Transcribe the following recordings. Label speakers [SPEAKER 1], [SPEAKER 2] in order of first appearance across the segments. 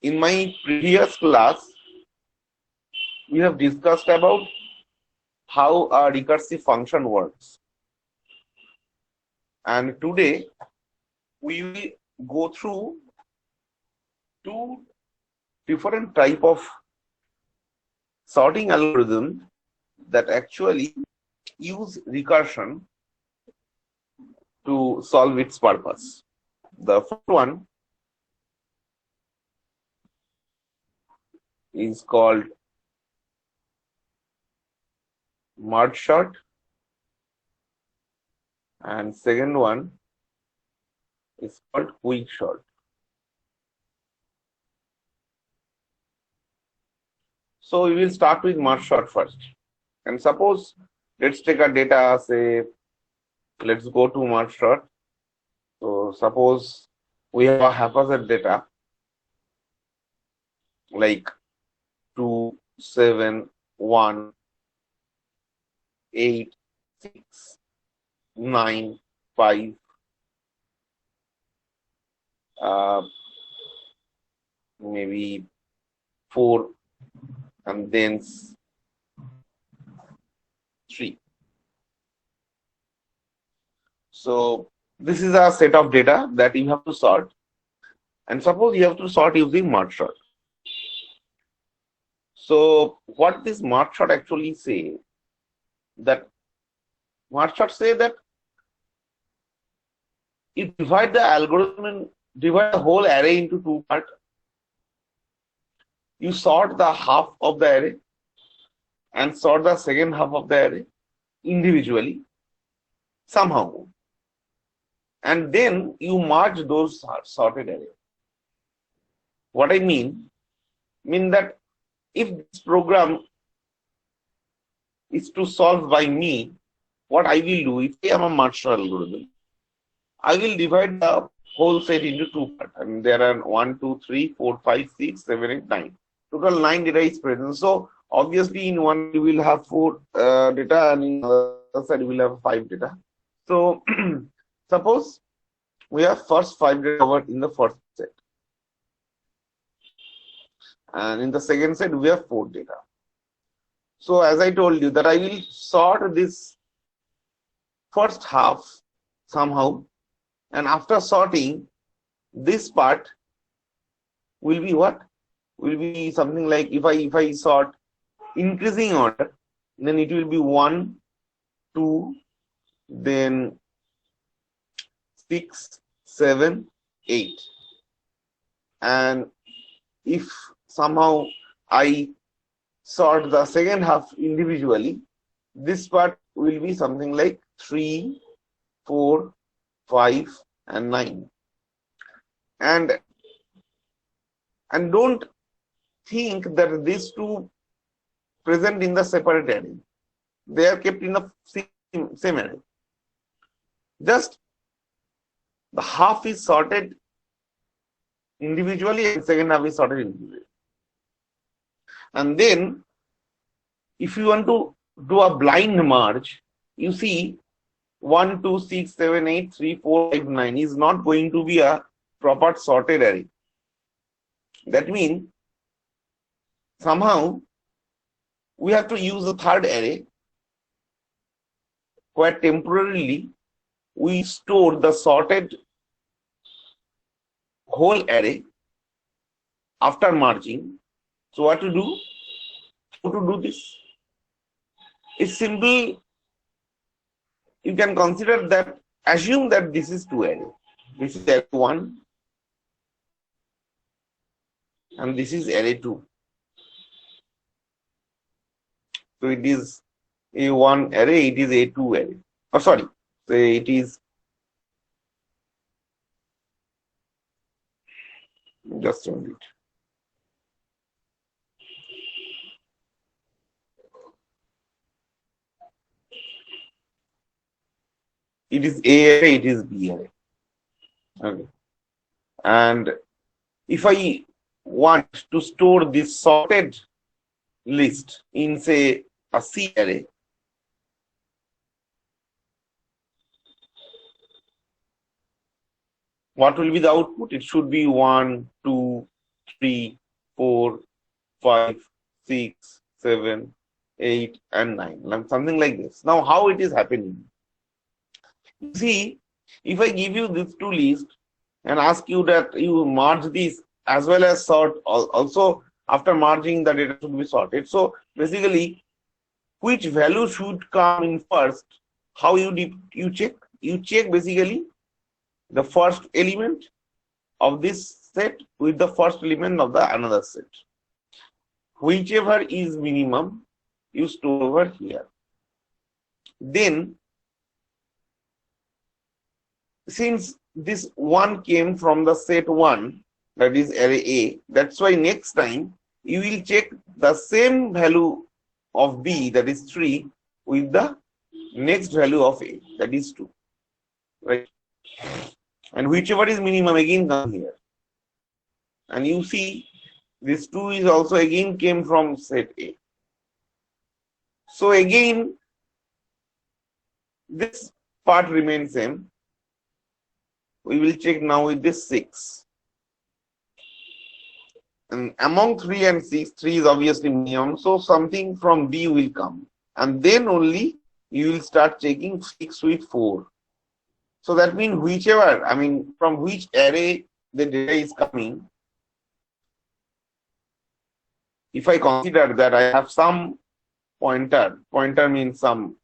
[SPEAKER 1] In my previous class, we have discussed about how a recursive function works. And today, we will go through two different type of sorting algorithm that actually use recursion to solve its purpose. The first one is called merge sort, and second one is called quick sort. So we will start with merge sort first. And suppose let's take a data, say let's go to merge sort. So suppose we have a haphazard data like 2, 7, 1, 8, 6, 9, 5, maybe 4, and then 3. So this is a set of data that you have to sort, and suppose you have to sort using merge sort. So what this merge sort actually say, that merge sort say that you divide the algorithm and divide the whole array into two parts. You sort the half of the array and sort the second half of the array individually somehow, and then you merge those sorted array. What I mean that if this program is to solve by me, what I will do, if I am a merge sort algorithm, I will divide the whole set into two parts. I mean, there are 1, 2, 3, 4, 5, 6, 7, 8, 9. Total 9 data is present. So obviously in one you will have 4 data, and in the other side you will have 5 data. So suppose we have first 5 data covered in the first set, and in the second set we have 4 data. So as I told you that I will sort this first half somehow, and after sorting, this part will be what? Will be something like, if I sort increasing order, then it will be 1, 2, then 6, 7, 8. And if somehow I sort the second half individually, this part will be something like 3, 4, 5, and 9. And don't think that these two present in the separate array. They are kept in the same array. Just the half is sorted individually and second half is sorted individually. And then if you want to do a blind merge, you see 1, 2, 6, 7, 8, 3, 4, 5, 9 is not going to be a proper sorted array. That means somehow we have to use a third array where temporarily we store the sorted whole array after merging. So what to do? How to do this? It's simple. You can consider that, assume that this is 2 array. This is array 1 and this is array 2. So it is A1 array, it is A2 array. Oh, sorry. So it is just a minute. It is A array, it is B array. Okay. And if I want to store this sorted list in, say, a C array, what will be the output? It should be 1, 2, 3, 4, 5, 6, 7, 8, and 9. Something like this. Now, how it is happening? See, if I give you these two lists and ask you that you merge these as well as sort, also after merging the data should be sorted. So basically, which value should come in first? How you check? You check basically the first element of this set with the first element of the another set. Whichever is minimum, you store over here. Then, since this one came from the set 1, that is array A, that's why next time you will check the same value of B, that is 3, with the next value of A, that is 2. Right? And whichever is minimum again come here. And you see this 2 is also again came from set A. So again, this part remains same. We will check now with this 6. And among 3 and 6, 3 is obviously minimum. So something from B will come. And then only you will start checking 6 with 4. So that means whichever, from which array the data is coming. If I consider that I have some pointer means some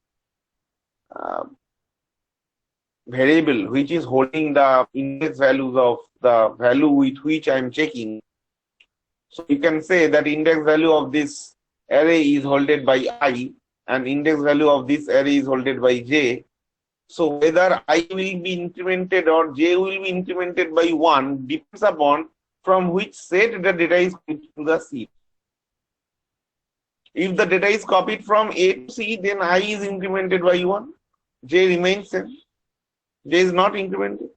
[SPEAKER 1] variable which is holding the index values of the value with which I am checking. So you can say that index value of this array is held by I and index value of this array is held by J. So whether I will be incremented or J will be incremented by 1 depends upon from which set the data is copied to the C. If the data is copied from A to C, then I is incremented by 1, J remains same. J is not incremented.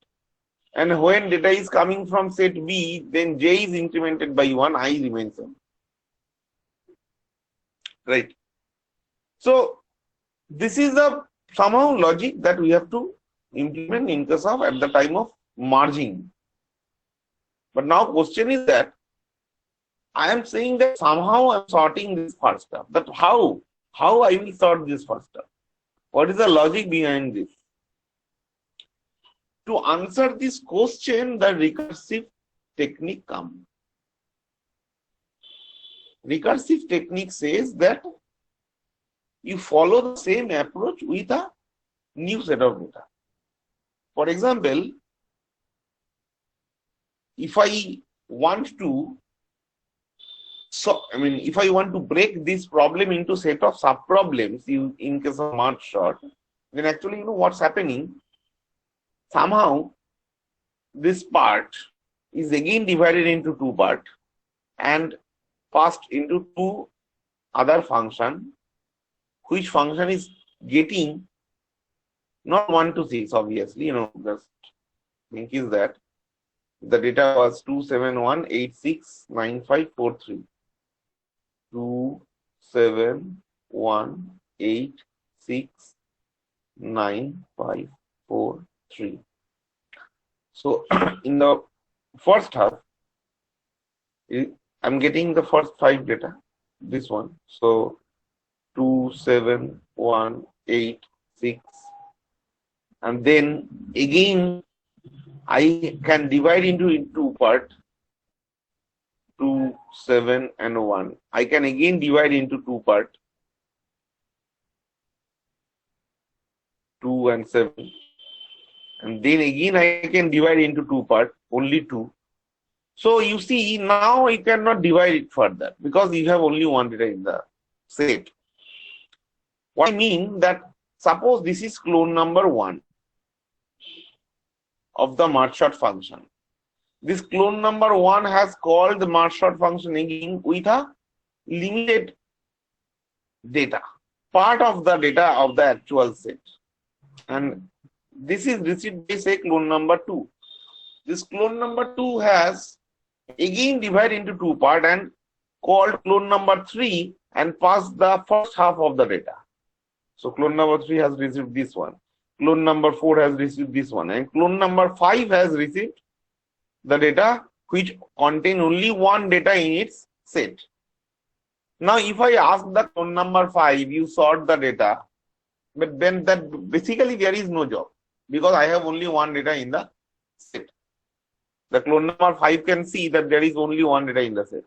[SPEAKER 1] And when data is coming from set B, then J is incremented by 1, I remains same. Right. So this is the somehow logic that we have to implement in case of at the time of merging. But now question is that I am saying that somehow I am sorting this first stuff. That how I will sort this first stuff? What is the logic behind this? To answer this question, the recursive technique comes. Recursive technique says that you follow the same approach with a new set of data. For example, if I want to if I want to break this problem into set of sub-problems in case of merge sort, then actually what's happening? Somehow this part is again divided into 2 parts and passed into 2 other function, which function is getting not 1 to 6, obviously, just think is that the data was 271869543. 271869543. So in the first half, I'm getting the first 5 data, this one. So 27186, and then again I can divide into 2 parts. 2, 7 and 1. I can again divide into 2 parts. 2 and 7. And then again I can divide into 2 parts, only 2. So you see, now you cannot divide it further because you have only 1 data in the set. What I mean that suppose this is clone number 1 of the merge sort function. This clone number 1 has called the merge sort function again with a limited data, part of the data of the actual set. And this is received by say clone number 2. This clone number 2 has again divided into 2 parts and called clone number 3 and passed the first half of the data. So clone number 3 has received this one. Clone number 4 has received this one. And clone number 5 has received the data which contain only one data in its set. Now, if I ask the clone number 5, you sort the data, but then that basically there is no job because I have only one data in the set. The clone number 5 can see that there is only one data in the set.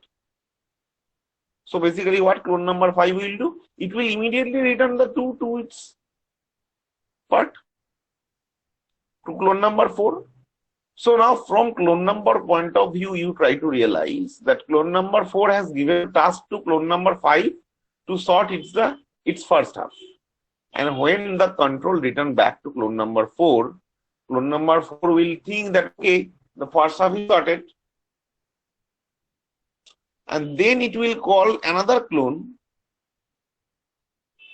[SPEAKER 1] So basically what clone number 5 will do? It will immediately return the 2 to its part, to clone number 4. So now from clone number point of view, you try to realize that clone number 4 has given a task to clone number 5 to sort its first half. And when the control return back to clone number 4, clone number 4 will think that, okay, the first half is sorted. And then it will call another clone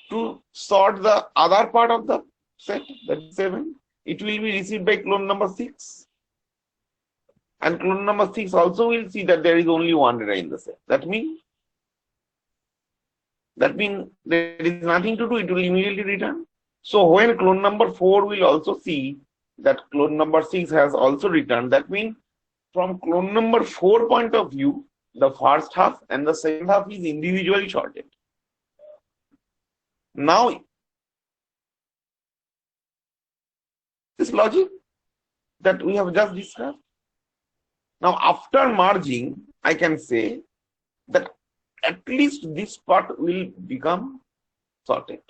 [SPEAKER 1] to sort the other part of the set, that is 7. It will be received by clone number 6. And clone number 6 also will see that there is only one data in the set. That means there is nothing to do, it will immediately return. So when clone number 4 will also see that clone number 6 has also returned, that means from clone number 4 point of view, the first half and the second half is individually sorted. Now, this logic that we have just discussed. Now, after merging, I can say that at least this part will become sorted.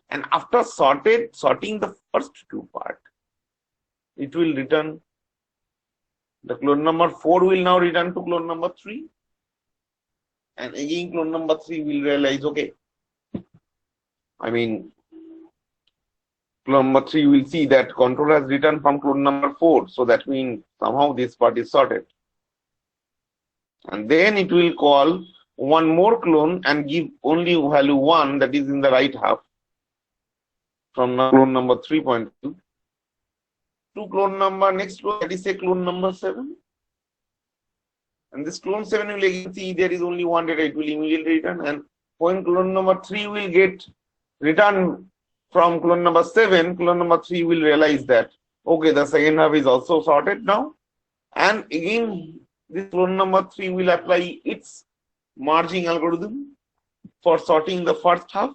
[SPEAKER 1] And after sorting the first two parts, it will return. The clone number 4 will now return to clone number 3. And again, clone number 3 will realize, okay, clone number 3 will see that control has returned from clone number 4. So that means somehow this part is sorted. And then it will call one more clone and give only value 1, that is in the right half, from clone number 3 point 2 to clone number next clone, that is say clone number 7. And this clone 7 will again see there is only one data, it will immediately return. And when clone number 3 will get return from clone number 7, clone number 3 will realize that, okay, the second half is also sorted now. And again, this clone number 3 will apply its merging algorithm for sorting the first half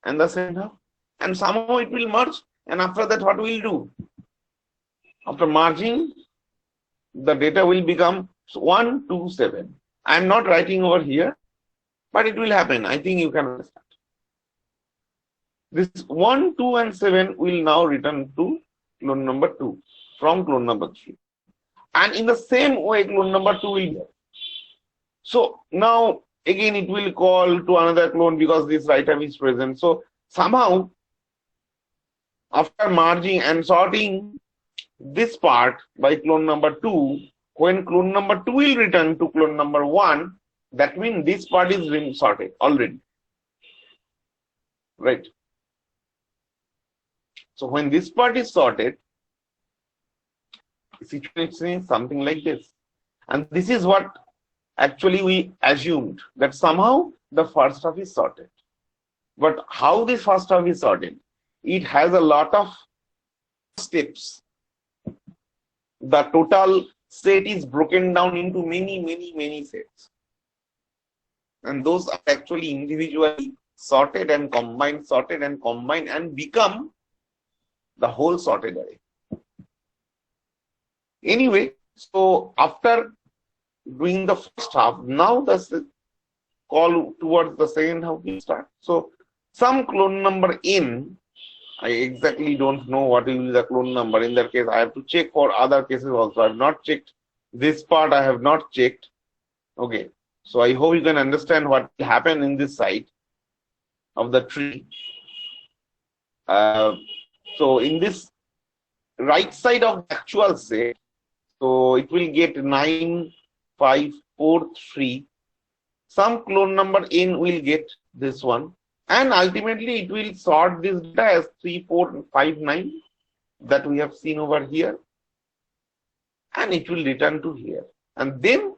[SPEAKER 1] and the second half. And somehow it will merge. And after that, what will do? After merging, the data will become 1, 2, 7. I am not writing over here, but it will happen. I think you can understand. This 1, 2, and 7 will now return to clone number 2 from clone number 3. And in the same way, clone number 2 will go. So now again it will call to another clone because this right half is present. So somehow after merging and sorting this part by clone number 2, when clone number 2 will return to clone number 1, that means this part is sorted already. Right. So when this part is sorted, the situation is something like this. And this is what actually we assumed, that somehow the first half is sorted. But how this first half is sorted? It has a lot of steps. The total set is broken down into many sets. And those are actually individually sorted and combined and become the whole sorted array. Anyway, so after doing the first half, now the call towards the second half will start. So some clone number n, I exactly don't know what will be the clone number. In that case, I have to check for other cases also. I have not checked this part. I have not checked. Okay. So I hope you can understand what will happen in this side of the tree. So in this right side of the actual set, so it will get 9, 5, 4, 3. Some clone number n will get this one. And ultimately, it will sort this data as 3, 4, 5, 9 that we have seen over here. And it will return to here. And then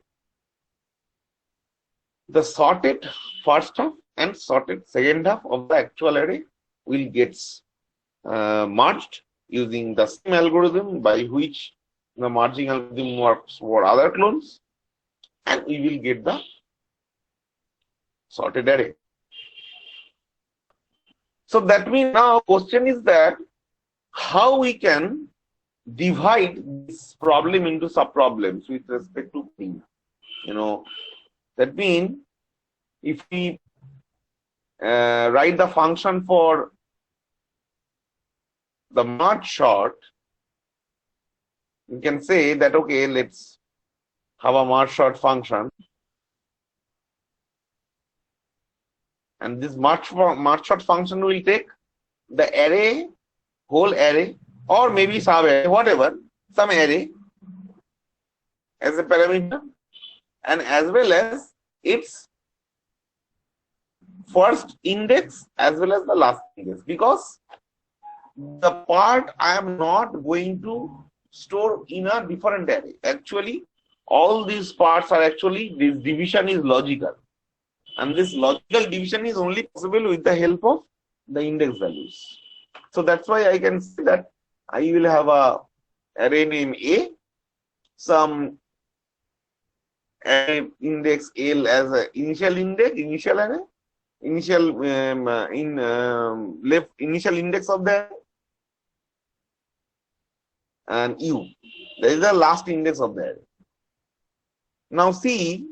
[SPEAKER 1] the sorted first half and sorted second half of the actual array will get merged using the same algorithm by which the merging algorithm works for other clones, and we will get the sorted array. So that means now question is that how we can divide this problem into sub-problems with respect to things. That means if we write the function for the merge sort, we can say that, okay, let's have a merge sort function. And this merge sort function will take the array, whole array, or maybe sub array, whatever, some array as a parameter, and as well as its first index as well as the last index, because the part I am not going to store in a different array. Actually, all these parts are actually, this division is logical. And this logical division is only possible with the help of the index values. So that's why I can say that I will have a array name A, some array index L as an initial index, initial array, initial left initial index of the array, and U, that is the last index of the array. Now see,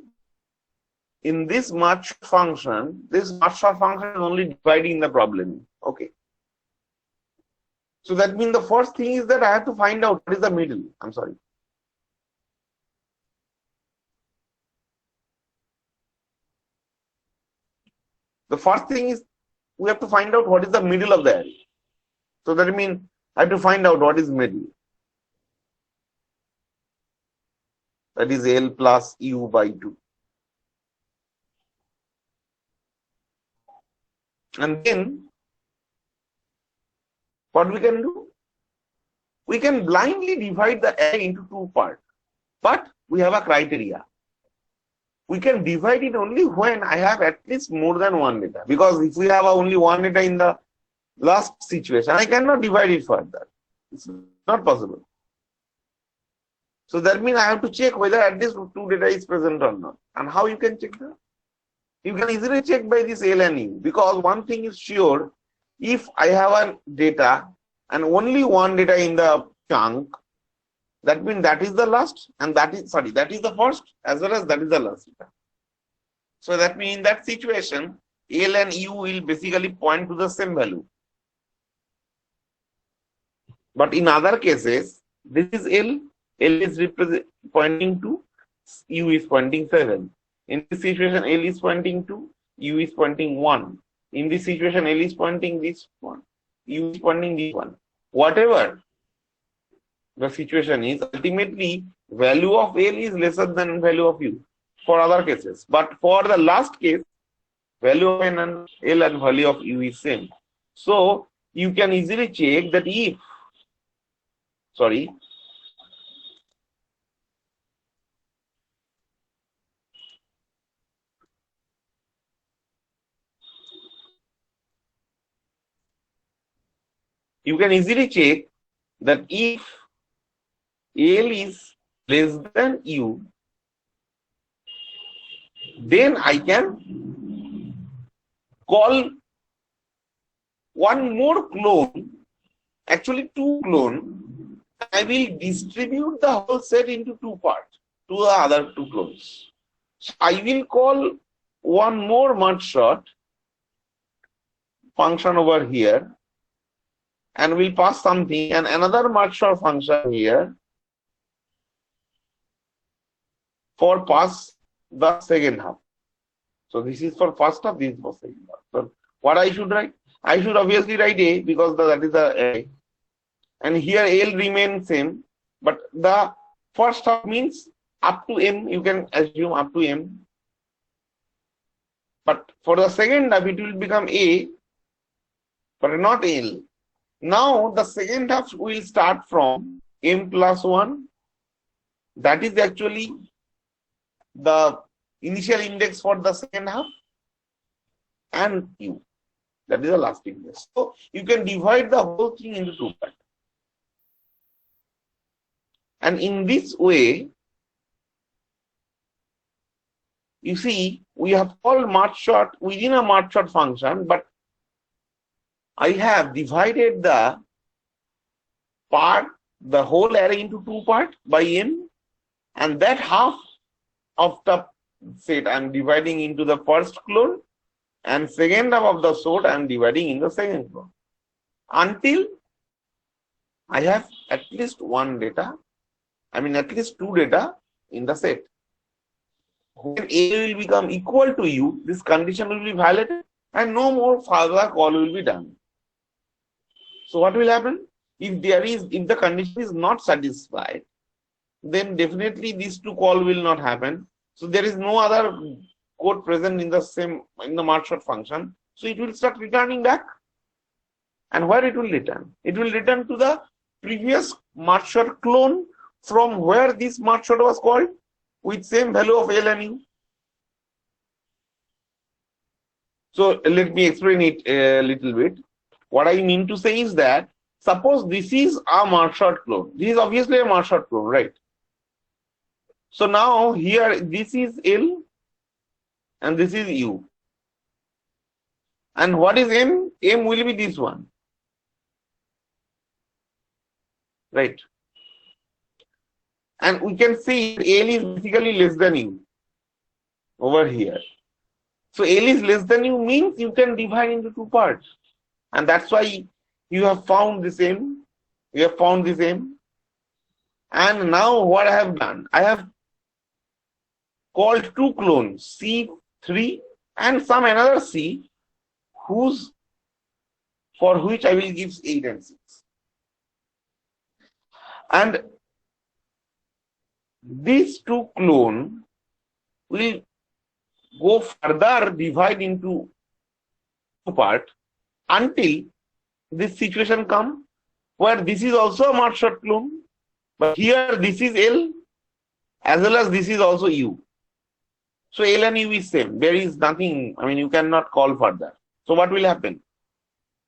[SPEAKER 1] in this merge function, this merge function is only dividing the problem. Okay. So that means the first thing is that I have to find out what is the middle. I'm sorry. The first thing is we have to find out what is the middle of the array. So that means I have to find out what is middle. That is L plus U by 2. And then what we can do? We can blindly divide the array into two parts, but we have a criteria. We can divide it only when I have at least more than one data, because if we have only one data in the last situation, I cannot divide it further. It's not possible. So that means I have to check whether at least two data is present or not. And how you can check that? You can easily check by this L and U, because one thing is sure, if I have a data and only one data in the chunk, that means that is the last, and that is the first as well as that is the last data. So that means in that situation, L and U will basically point to the same value. But in other cases, this is L is pointing to, U is pointing 7. In this situation, L is pointing to, U is pointing 1. In this situation, L is pointing this one, U is pointing this one. Whatever the situation is, ultimately value of L is lesser than value of U for other cases. But for the last case, value of N and L and value of U is same. So you can easily check that if, you can easily check that if L is less than U, then I can call one more clone, actually two clone. I will distribute the whole set into two parts, to the other two clones. So I will call one more merge sort function over here, and we'll pass something, and another merge sort function here for pass the second half. So this is for first half, this is for second half. So what I should write? I should obviously write A, because that is the A. And here L remains same, but the first half means up to M, you can assume up to M. But for the second half, it will become A, but not L. Now the second half will start from M plus 1. That is actually the initial index for the second half, and U. That is the last index. So you can divide the whole thing into two parts. And in this way, you see, we have called merge sort within a merge sort function, but I have divided the whole array into two parts by n, and that half of the set I am dividing into the first clone, and second half of the set I am dividing in the second clone, until I have at least one data, at least two data in the set. When A will become equal to U, this condition will be violated and no more further call will be done. So what will happen? If the condition is not satisfied, then definitely these two call will not happen. So there is no other code present in the merge sort function. So it will start returning back. And where it will return? It will return to the previous merge sort clone from where this merge sort was called, with same value of L and U. So let me explain it a little bit. What I mean to say is that, suppose this is a merge sort clone. This is obviously a merge sort clone, right? So now here this is L and this is U. And what is M? M will be this one. Right? And we can see L is basically less than U over here. So L is less than U means you can divide into two parts. And that's why you have found the same. You have found the same. And now what I have done? I have called two clones, C3 and some another C, for which I will give 8 and 6. And these two clones will go further, divide into two parts until this situation comes where this is also a merge sort clone, but here this is L as well as this is also U. So L and U is same. There is nothing, you cannot call further. So what will happen?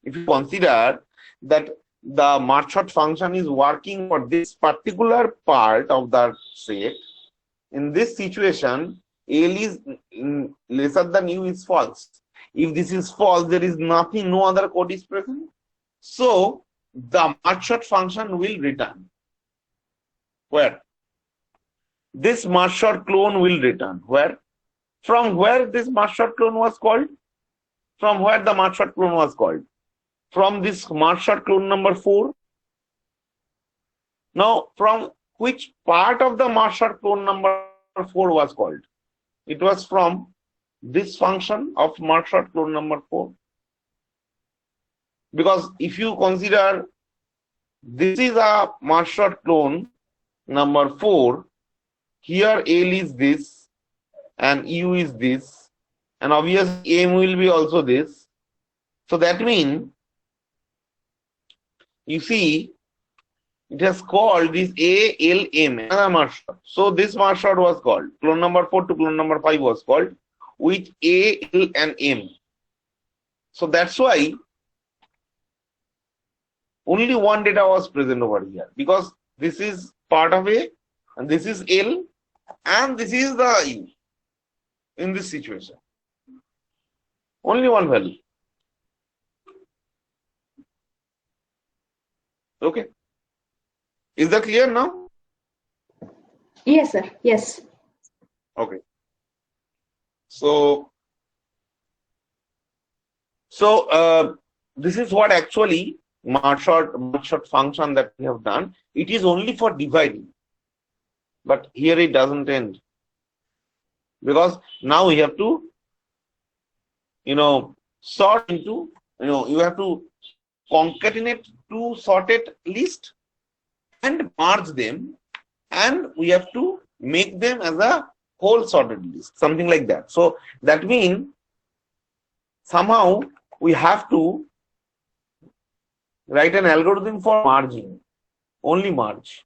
[SPEAKER 1] If you consider that the merge sort function is working for this particular part of the set, in this situation, L is lesser than U is false. If this is false, there is nothing, no other code is present. So the merge sort function will return. Where? This merge sort clone will return. Where? From where this merge sort clone was called? From where the merge sort clone was called? From this merge sort clone number 4. Now, from which part of the merge sort clone number 4 was called? It was from this function of merge sort clone number 4. Because if you consider this is a merge sort clone number 4, here L is this and U is this, and obviously M will be also this. So that means, you see, it has called this ALM, another merge sort. So this merge sort was called, clone number 4 to clone number 5 was called with A, L and M. So that's why only one data was present over here, because this is part of A and this is L and this is the U in this situation. Only one value. Okay. Is that clear now?
[SPEAKER 2] Yes, sir. Yes.
[SPEAKER 1] Okay. So this is what actually merge sort function that we have done. It is only for dividing, but here it doesn't end, because now we have to, sort into, you have to concatenate two sorted list and merge them, and we have to make them as a whole sorted list, something like that. So that means somehow we have to write an algorithm for merging, only merge,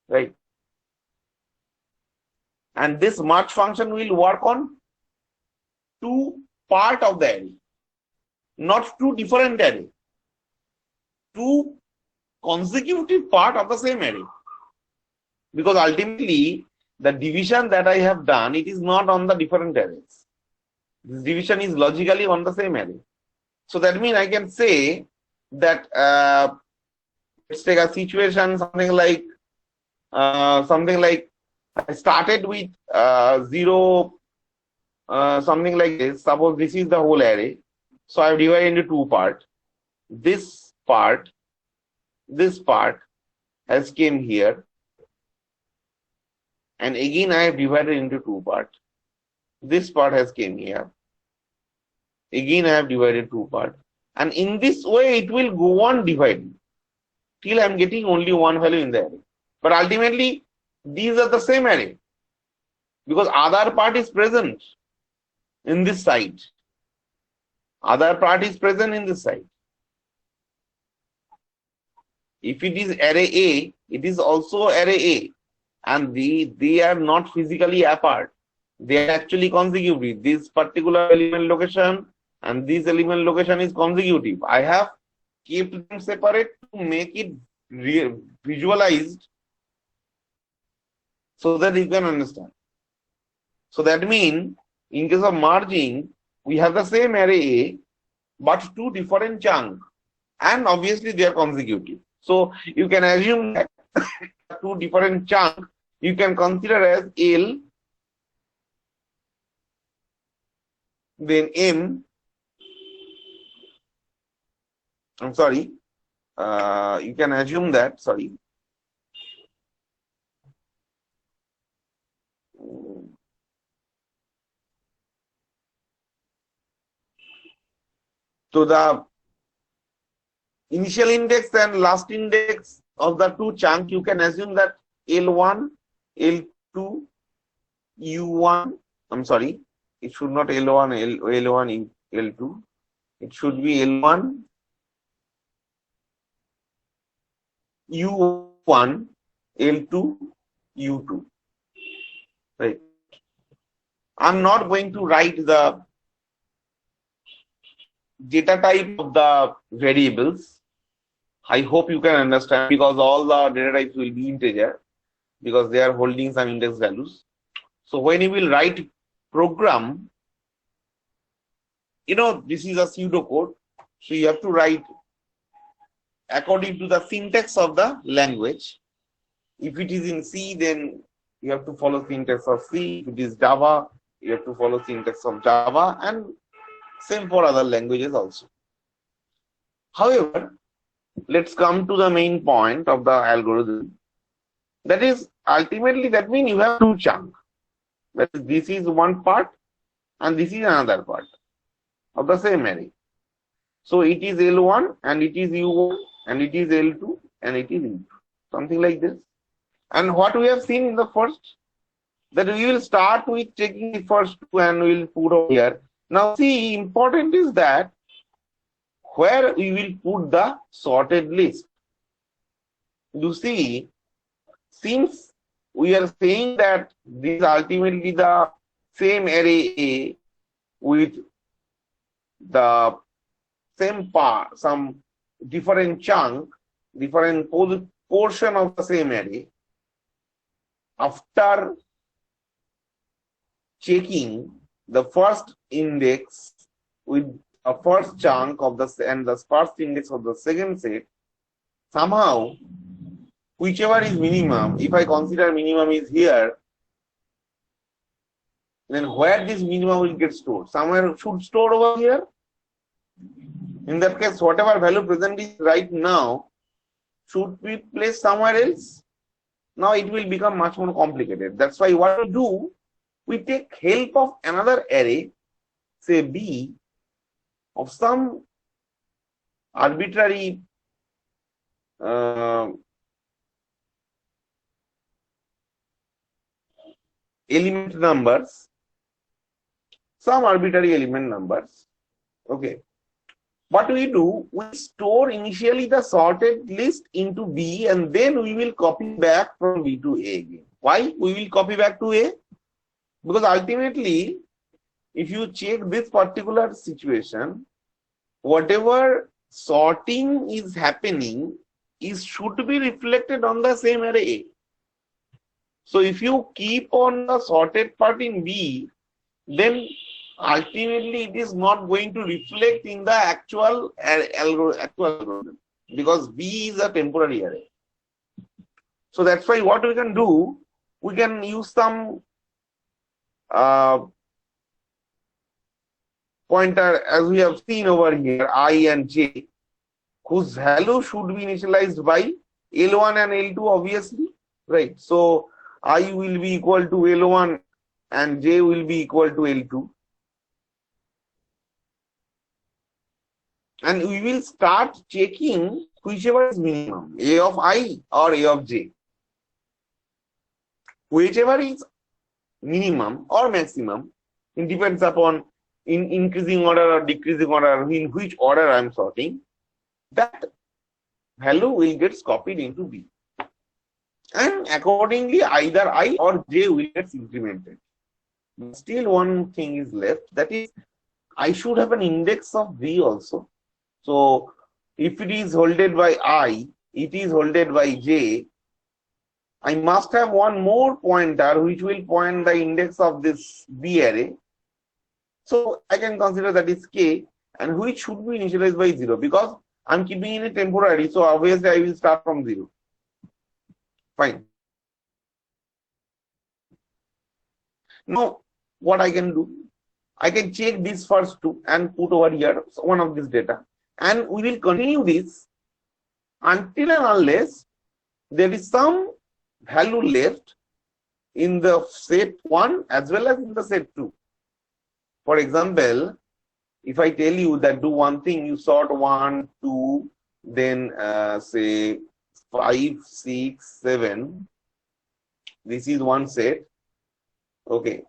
[SPEAKER 1] right? And this merge function will work on two parts of the array, not two different array, two consecutive parts of the same array. because ultimately the division that I have done, it is not on the different arrays. This division is logically on the same array. So that means I can say that let's take a situation something like I started with 0 something like this. Suppose this is the whole array. So I have divided into two parts. This part has came here, and again I have divided into two parts. This part has came here. Again I have divided two parts. And in this way it will go on dividing till I am getting only one value in the array. But ultimately these are the same array because other part is present in this side. Other part is present in this side. If it is array A, it is also array A, and they are not physically apart. They are actually consecutive. This particular element location and this element location is consecutive. I have kept them separate to make it visualized so that you can understand. So that means in case of merging, we have the same array A, but two different chunks, and obviously they are consecutive. So you can assume that two different chunks you can consider as L, then M. I'm sorry. You can assume that. Sorry. So the initial index and last index of the two chunks, you can assume that L1, L2, U1. I'm sorry, it should not L1, L1, L2. It should be L1, U1, L2, U2. Right. I'm not going to write the data type of the variables. I hope you can understand, because all the data types will be integer because they are holding some index values. So when you will write program, this is a pseudocode. So you have to write according to the syntax of the language. If it is in C, then you have to follow syntax of C. If it is Java, you have to follow syntax of Java, and same for other languages also. However, let's come to the main point of the algorithm. That is, ultimately, that means you have two chunks. That is, this is one part and this is another part of the same array. So it is L1 and it is U1 and it is L2 and it is U2. Something like this. And what we have seen in the first, that we will start with taking the first two and we will put over here. Now see, important is that where we will put the sorted list. You see, since we are saying that this is ultimately the same array A with the same part, some different chunk, different portion of the same array, after checking the first index with a first chunk of the and the first index of the second set, somehow whichever is minimum, if I consider minimum is here, then where this minimum will get stored? Somewhere should store over here. In that case, whatever value present is right now should be placed somewhere else. Now it will become much more complicated. That's why what we do, we take help of another array, say B, of some arbitrary element numbers, some arbitrary element numbers. Okay. What we do, we store initially the sorted list into B and then we will copy back from B to A again. Why we will copy back to A? Because ultimately, if you check this particular situation, whatever sorting is happening should be reflected on the same array A. So if you keep on the sorted part in B, then ultimately it is not going to reflect in the actual algorithm, because B is a temporary array. So that's why what we can do, we can use some pointer as we have seen over here, I and J, whose value should be initialized by L1 and L2 obviously, right? So I will be equal to L1 and J will be equal to L2. And we will start checking whichever is minimum, A of I or A of J. Whichever is minimum or maximum, it depends upon in increasing order or decreasing order, in which order I am sorting, that value will get copied into B. And accordingly, either I or J will get incremented. But still one thing is left, that is, I should have an index of B also. So if it is holded by I, it is holded by J, I must have one more pointer which will point the index of this B array. So I can consider that is K, and which should be initialized by 0, because I'm keeping in a temporary, so obviously I will start from 0. Fine. Now what I can do, I can check these first two and put over here one of this data, and we will continue this until and unless there is some value left in the set 1 as well as in the set 2. For example, if I tell you that do one thing, you sort 1, 2, then say 5, 6, 7. This is one set. Okay.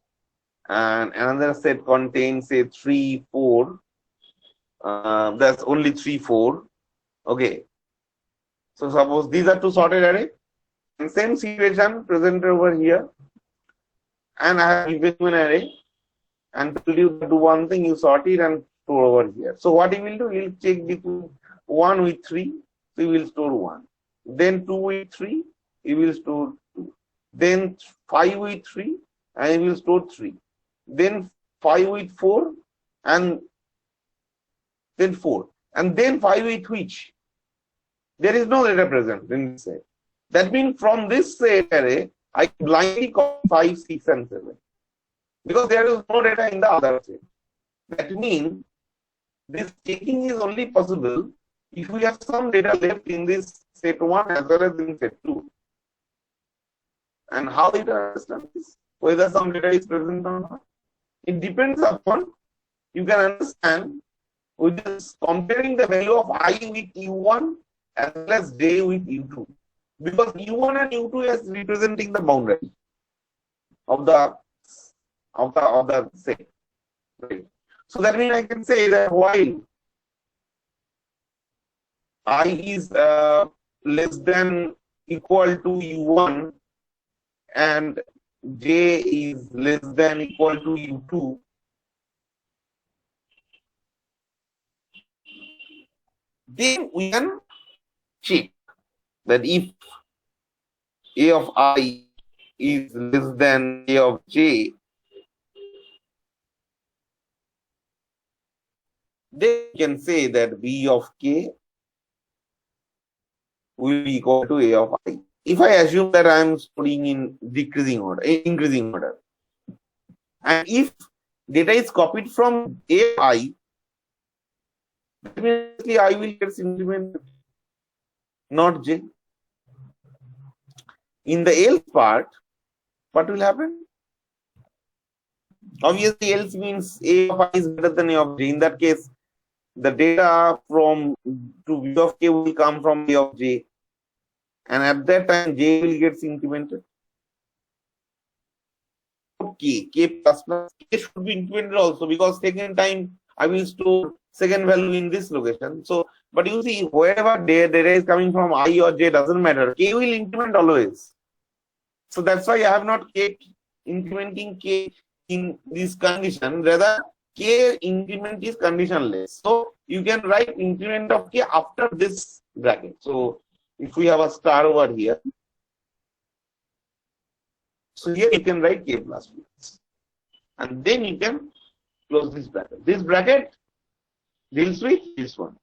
[SPEAKER 1] And another set contains say 3, 4. That's only 3, 4. Okay. So suppose these are two sorted array. And same situation presented over here. And I have given you an array and told you to do one thing, you sort it and store over here. So what he will do, he will check between 1 with 3, so he will store 1. Then 2 with 3, he will store 2. Then 5 with 3, and he will store 3. Then 5 with 4, and then 4. And then 5 with which? There is no data present in this set. That means from this set array, I blindly copy 5, 6, and 7. Because there is no data in the other set. That means this checking is only possible if we have some data left in this set 1 as well as in set 2. And how you can understand this? Whether some data is present or not? It depends upon, you can understand with this comparing the value of I with U1 as well as J with U2. Because U1 and U2 is representing the boundary of the set. Right. So that means I can say that while I is less than equal to U1 and J is less than equal to U2, then we can check that if A of I is less than A of J, then we can say that B of K will be equal to A of I. If I assume that I am storing in decreasing order, increasing order, and if data is copied from A of I, definitely I will get incremented, not J. In the else part, what will happen? Obviously, else means A of I is greater than A of J. In that case, the data from to B of K will come from A of J. And at that time, J will get incremented. K plus plus, K should be incremented also, because second time I will store second value in this location. So, but you see, wherever data is coming from I or J doesn't matter. K will increment always. So that's why I have not kept incrementing K in this condition. Rather, K increment is conditionless. So you can write increment of K after this bracket. So if we have a star over here, So here you can write k plus plus. And then you can close this bracket. This bracket deals with this one.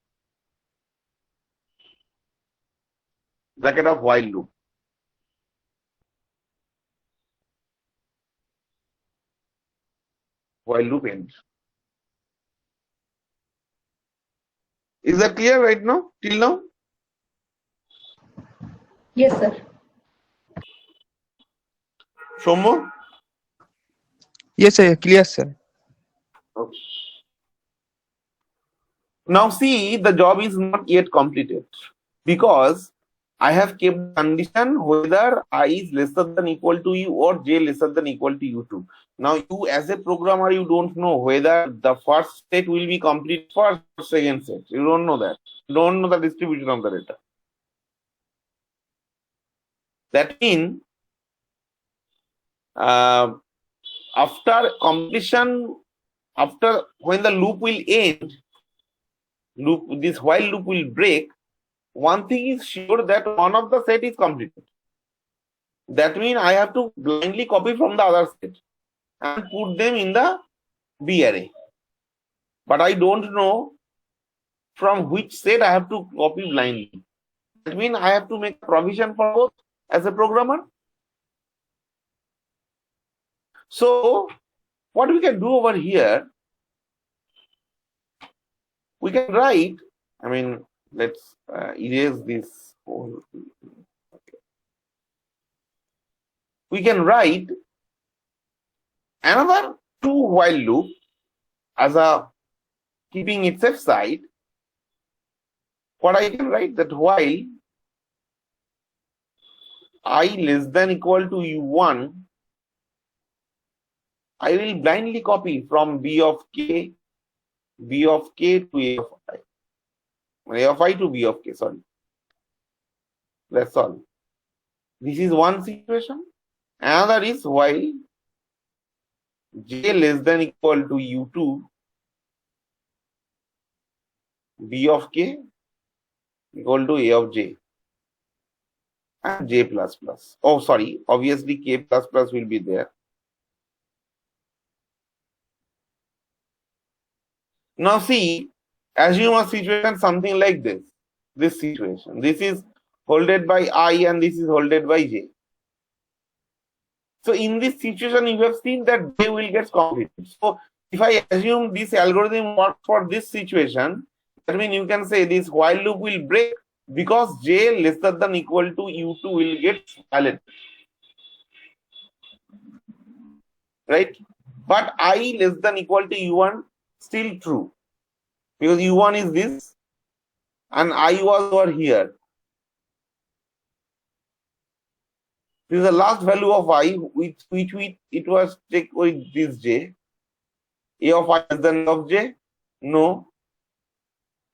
[SPEAKER 1] Bracket of while loop. While loop end. Is that clear right now? Till now?
[SPEAKER 2] Yes, sir.
[SPEAKER 1] Shomo?
[SPEAKER 3] Yes, sir. Clear, sir.
[SPEAKER 1] Okay. Now see, the job is not yet completed because I have kept the condition whether I is lesser than equal to u or j lesser than equal to u2. Now you as a programmer, you don't know whether the first set will be complete first or second set. You don't know that. You don't know the distribution of the data. That means after completion, after when the loop will end, this while loop will break, one thing is sure that one of the set is completed. That means I have to blindly copy from the other set and put them in the B array. But I don't know from which set I have to copy blindly. That means I have to make provision for both as a programmer. So what we can do over here, we can write, let's erase this whole. Okay. We can write another two while loop as a keeping it safe side. What I can write that while I less than equal to u1, I will blindly copy from b of k to a of I. A of I to b of k, sorry. That's all. This is one situation. Another is while j less than equal to u2, b of k equal to a of j and j plus plus. Oh, sorry. Obviously, k plus plus will be there. Now see, assume a situation something like this. This situation. This is holded by I and this is holded by j. So in this situation, you have seen that j will get completed. So if I assume this algorithm works for this situation, that means you can say this while loop will break because j lesser than equal to u2 will get valid. Right? But I less than equal to u1 still true. Because u1 is this and I was over here. This is the last value of I which it was checked with this j. A of I less than of j? No.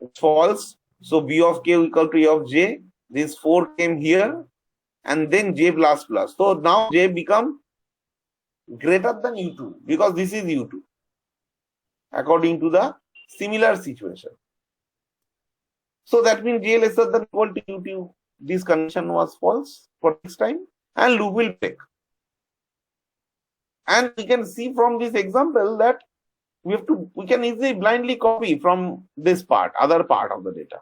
[SPEAKER 1] It's false. So b of k equal to a of j. This 4 came here and then j plus plus. So now j become greater than u2 because this is u2 according to the similar situation. So that means j lesser than equal to u2. This condition was false for this time and loop will break. And we can see from this example that we can easily blindly copy from this part, other part of the data.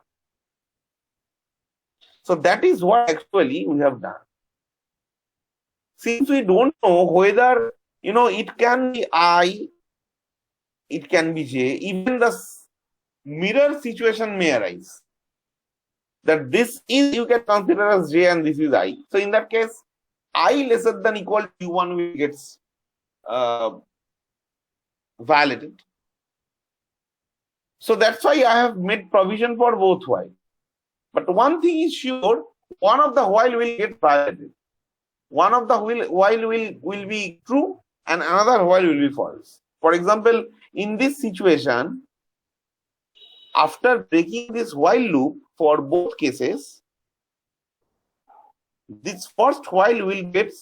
[SPEAKER 1] So that is what actually we have done. Since we don't know whether, it can be I, it can be j, even the mirror situation may arise. That this is, you can consider as j and this is I. So in that case, I lesser than equal to u1 will get validated. So that's why I have made provision for both while. But one thing is sure, one of the while will get validated. One of the while will be true and another while will be false. For example, in this situation, after breaking this while loop for both cases, this first while will get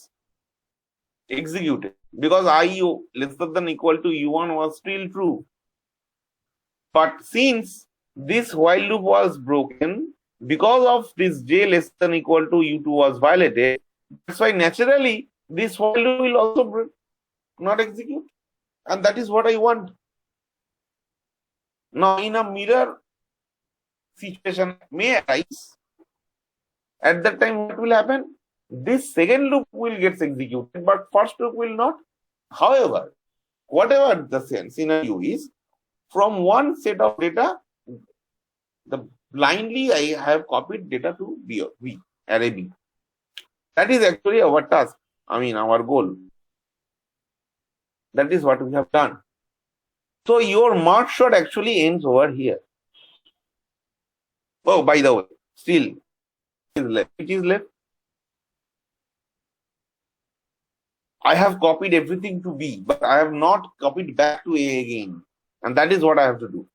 [SPEAKER 1] executed because I lesser than equal to u1 was still true. But since this while loop was broken, because of this j less than equal to u2 was violated, that's why naturally this while loop will also not execute. And that is what I want. Now, in a mirror situation may arise. At that time, what will happen? This second loop will get executed, but first loop will not. However, whatever the scenario is, from one set of data, blindly I have copied data to B, array B. That is actually our task. I mean, our goal. That is what we have done. So your merge sort actually ends over here. Oh, by the way, still is left. Which is left? I have copied everything to B, but I have not copied back to A again. And that is what I have to do.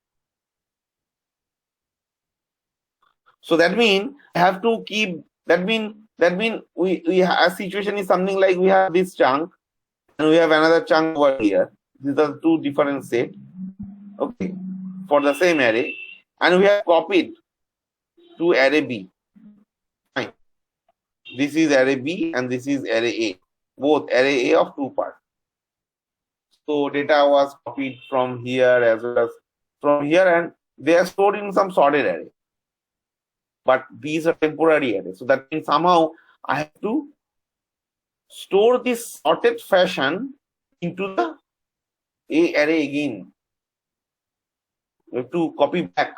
[SPEAKER 1] So that means I have to keep, that means a situation is something like we have this chunk and we have another chunk over here. These are two different sets, okay, for the same array, and we have copied to array B. Fine. This is array B and this is array A, both array A of 2 parts. So data was copied from here as well as from here, and they are stored in some sorted array. But these are temporary arrays. So that means somehow I have to store this sorted fashion into the A array again. We have to copy back.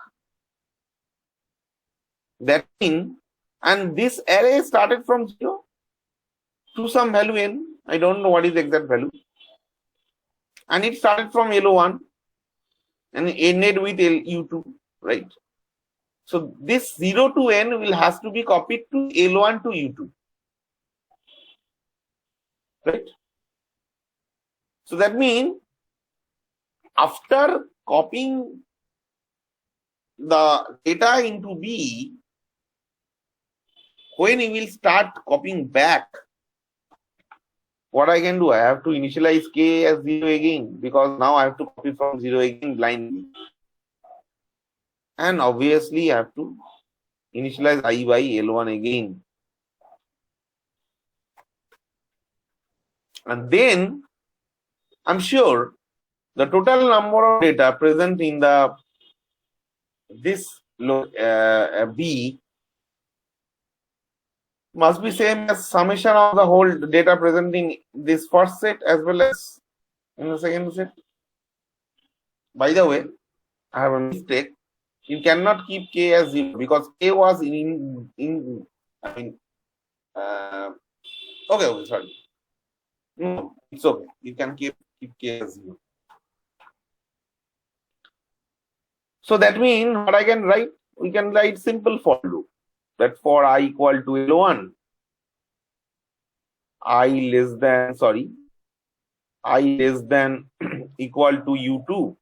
[SPEAKER 1] That means, and this array started from 0 to some value n. I don't know what is the exact value. And it started from L1 and ended with U2, right? So this 0 to n will has to be copied to L1 to U2, right? So that means after copying the data into B, when we will start copying back, what I can do, I have to initialize K as 0 again, because now I have to copy from 0 again blindly. And obviously I have to initialize I by L1 again. And then I'm sure the total number of data present in the this B must be same as summation of the whole data present in this first set as well as in the second set. By the way, I have a mistake. You cannot keep K as 0 because K was okay, sorry. No, it's okay. You can keep K as 0. So that means what I can write, we can write simple for loop. That for I equal to L1, I less than equal to U2,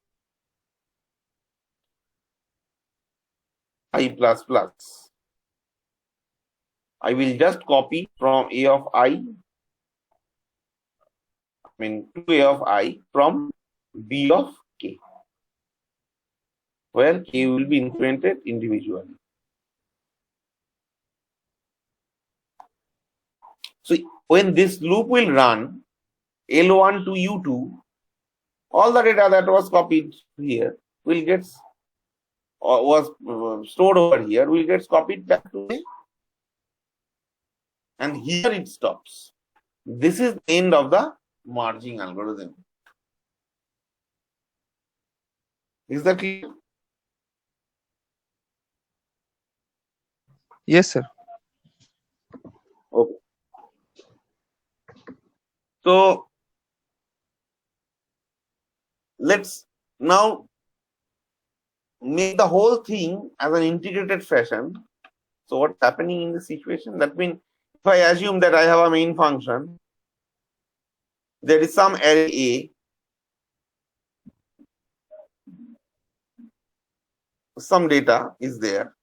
[SPEAKER 1] I plus plus. I will just copy from A of I, to A of I from B of K, where K will be incremented individually. So when this loop will run L1 to U2, all the data that was copied here will get or was stored over here will get copied back to A, and here it stops. This is the end of the merging algorithm. Is that clear?
[SPEAKER 3] Yes, sir.
[SPEAKER 1] Okay. So let's now make the whole thing as an integrated fashion. So what's happening in this situation? That means if I assume that I have a main function, there is some array A, some data is there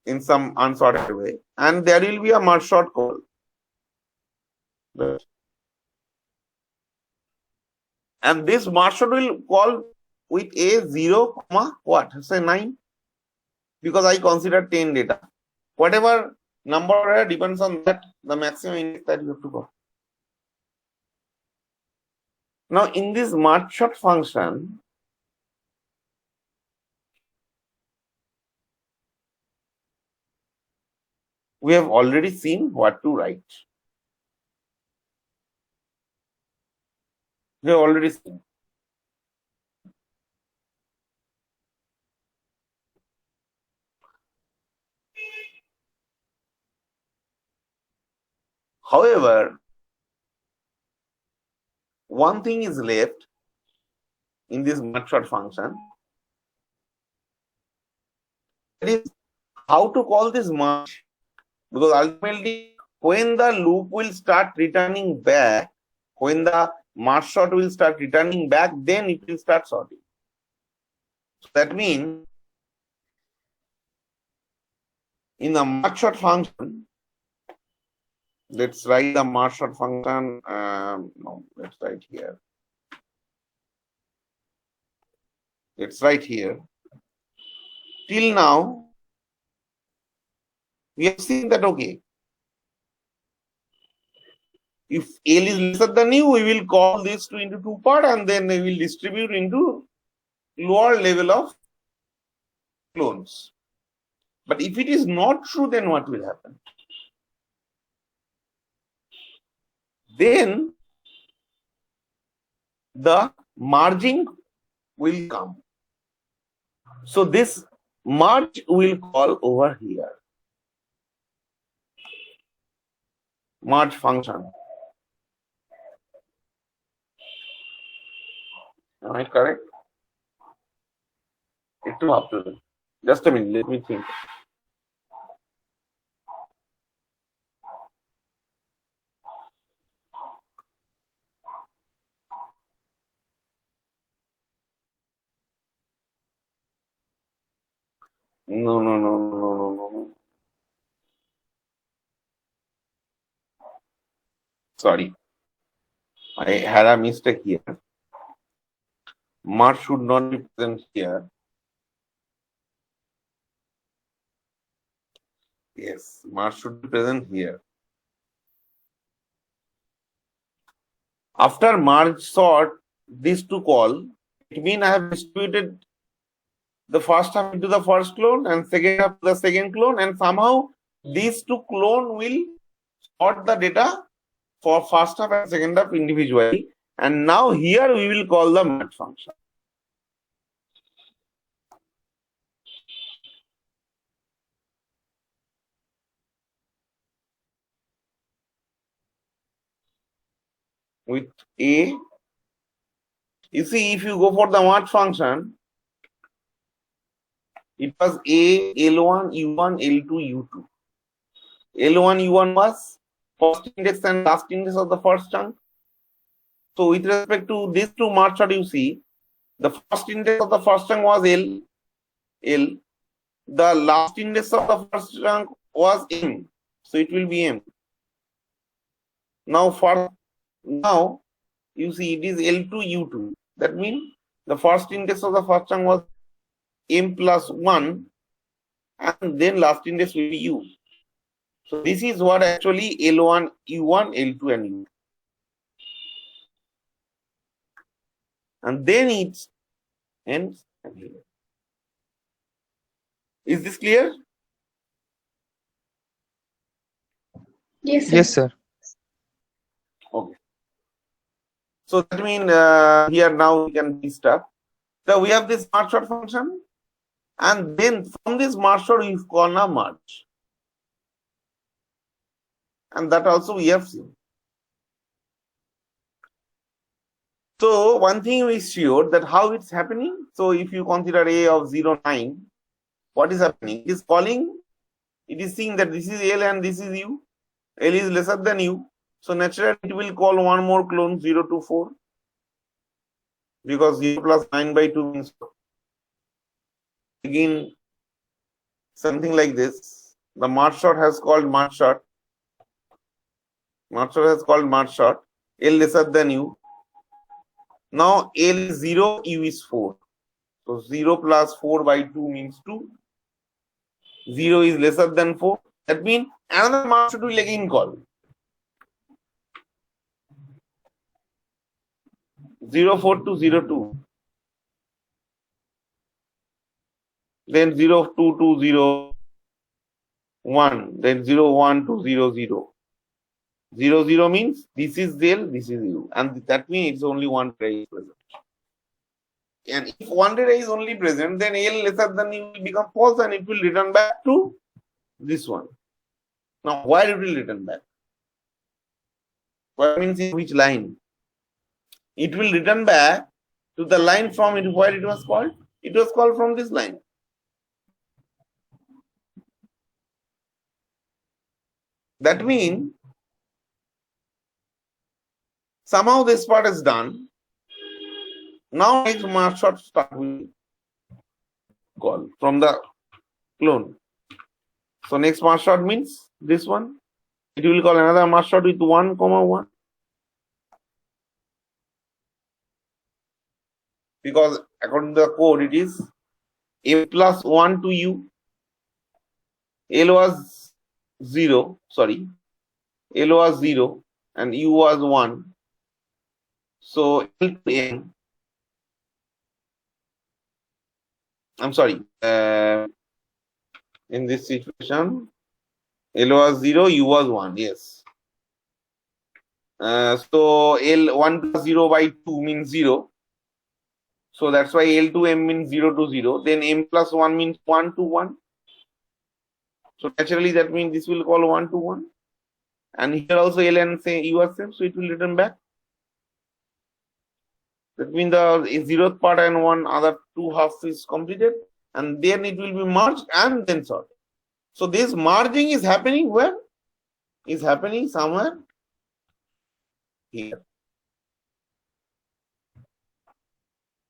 [SPEAKER 1] in some unsorted way, and there will be a merge sort call. And this merge sort will call with A 0, what? Say 9, because I consider 10 data. Whatever number depends on that, the maximum index that you have to call. Now in this merge sort function, we have already seen what to write. We have already seen. However, one thing is left in this merge sort function. That is how to call this merge, because ultimately when the loop will start returning back, when the merge sort will start returning back, then it will start sorting. So that means in the merge sort function, let's write the merge sort function. No, let's write here. Let's write here. Till now, we have seen that okay, if L is lesser than U, we will call these two into two parts and then we will distribute into lower level of clones. But if it is not true, then what will happen? Then the merging will come. So this merge will call over here. Merge function. Am I correct? Just a minute, let me think. No. Sorry, I had a mistake here. Merge should not be present here. Yes, merge should be present here. After merge sort, these two call, it means I have distributed the first half into the first clone and second half to the second clone, and somehow these two clone will sort the data for first half and second half individually. And now here we will call the merge function. With A, you see, if you go for the merge function, it was A, L1, U1, L2, U2. L1, U1 was first index and last index of the first chunk. So with respect to these two merge sort, you see, the first index of the first chunk was L. The last index of the first chunk was M. So it will be M. Now you see it is L2, U2. That means the first index of the first chunk was M plus 1 and then last index will be U. So this is what actually L1, U1, L2 and U. And then it ends here. Is this clear?
[SPEAKER 2] Yes, sir.
[SPEAKER 3] Yes, sir.
[SPEAKER 1] Okay. So that means here now we can do stuff. So we have this merge sort function, and then from this merge sort we call a merge. And that also we have seen. So one thing we showed that how it's happening. So if you consider A of 0, 9, what is happening? It is calling, it is seeing that this is L and this is U. L is lesser than U. So naturally it will call one more clone 0 to 4. Because 0 plus 9 by 2 means 4. Again, something like this. The merge sort has called merge sort. Merge sort has called merge sort. L lesser than U. Now L is 0, U is 4. So 0 plus 4 by 2 means 2. 0 is lesser than 4. That means another merge sort will again call. 04 to 02. Then 02 to 01. Then 01 to 00. 00 means this is L, this is U. And that means it's only one data is present. And if one data is only present, then L lesser than U will become false and it will return back to this one. Now, why it will return back? What means in which line? It will return back to the line from it where it was called. It was called from this line. That means somehow this part is done. Now next merge sort start will call from the clone. So next merge sort means this one. It will call another merge sort with 1, 1. Because according to the code, it is M plus 1 to U. L was 0, sorry. L was 0 and U was 1. So L to M. I'm sorry. In this situation, L was 0, U was 1. Yes. So L 1 plus 0 by 2 means 0. So that's why L to M means 0 to 0. Then M plus 1 means 1 to 1. So naturally that means this will call 1 to 1. And here also L and say U are same, so it will return back. That means the 0th part and one other two halves is completed. And then it will be merged and then sort. So this merging is happening where? Is happening somewhere here.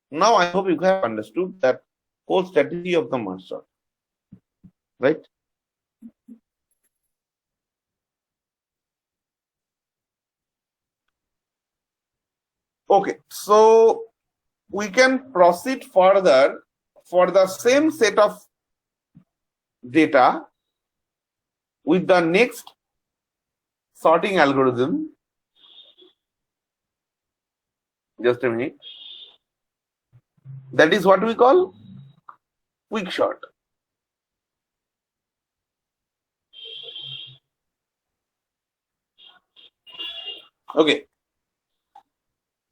[SPEAKER 1] Now I hope you have understood that whole strategy of the merge sort, right? Okay, so we can proceed further for the same set of data with the next sorting algorithm. Just a minute. That is what we call quick sort. Okay.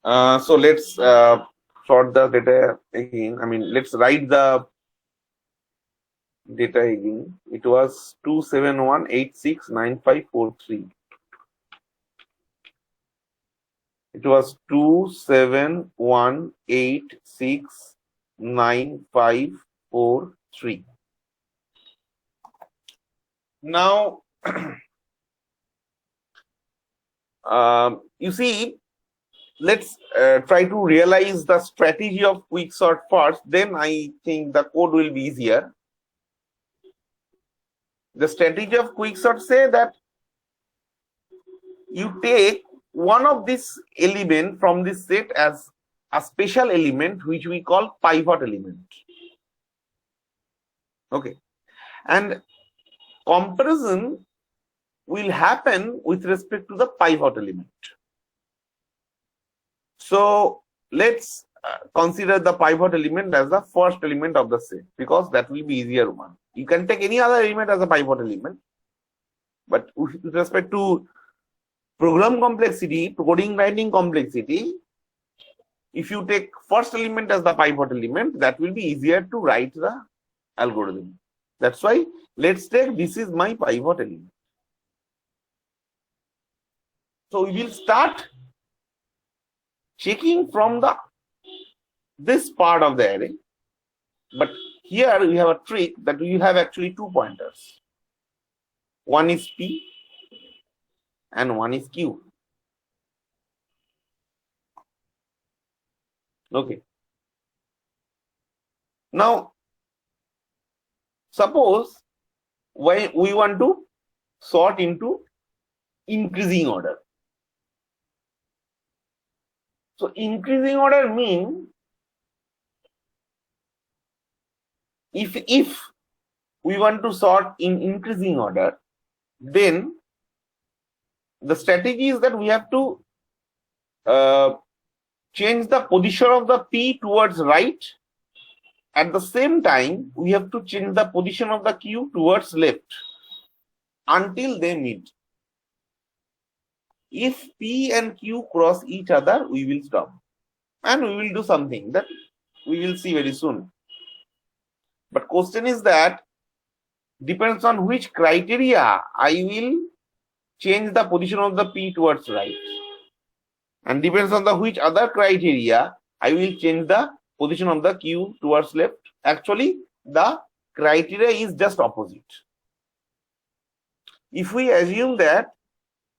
[SPEAKER 1] So let's sort the data again. I mean, let's write the data again. It was 271869543. It was 271869543. Now, you see, let's try to realize the strategy of quick sort first. Then I think the code will be easier. The strategy of quick sort say that you take one of this element from this set as a special element which we call pivot element. Okay, and comparison will happen with respect to the pivot element. So let's consider the pivot element as the first element of the set, because that will be easier one. You can take any other element as a pivot element, but with respect to program complexity, coding writing complexity, if you take first element as the pivot element, that will be easier to write the algorithm. That's why let's take this is my pivot element. So we will start checking from this part of the array, but here we have a trick that we have actually two pointers. One is P and one is Q. Okay. Now, suppose when we want to sort into increasing order. So increasing order means if we want to sort in increasing order, then the strategy is that we have to change the position of the P towards right. At the same time, we have to change the position of the Q towards left until they meet. If P and Q cross each other, we will stop. And we will do something that we will see very soon. But question is that depends on which criteria I will change the position of the P towards right. And depends on the which other criteria I will change the position of the Q towards left. Actually, the criteria is just opposite. If we assume that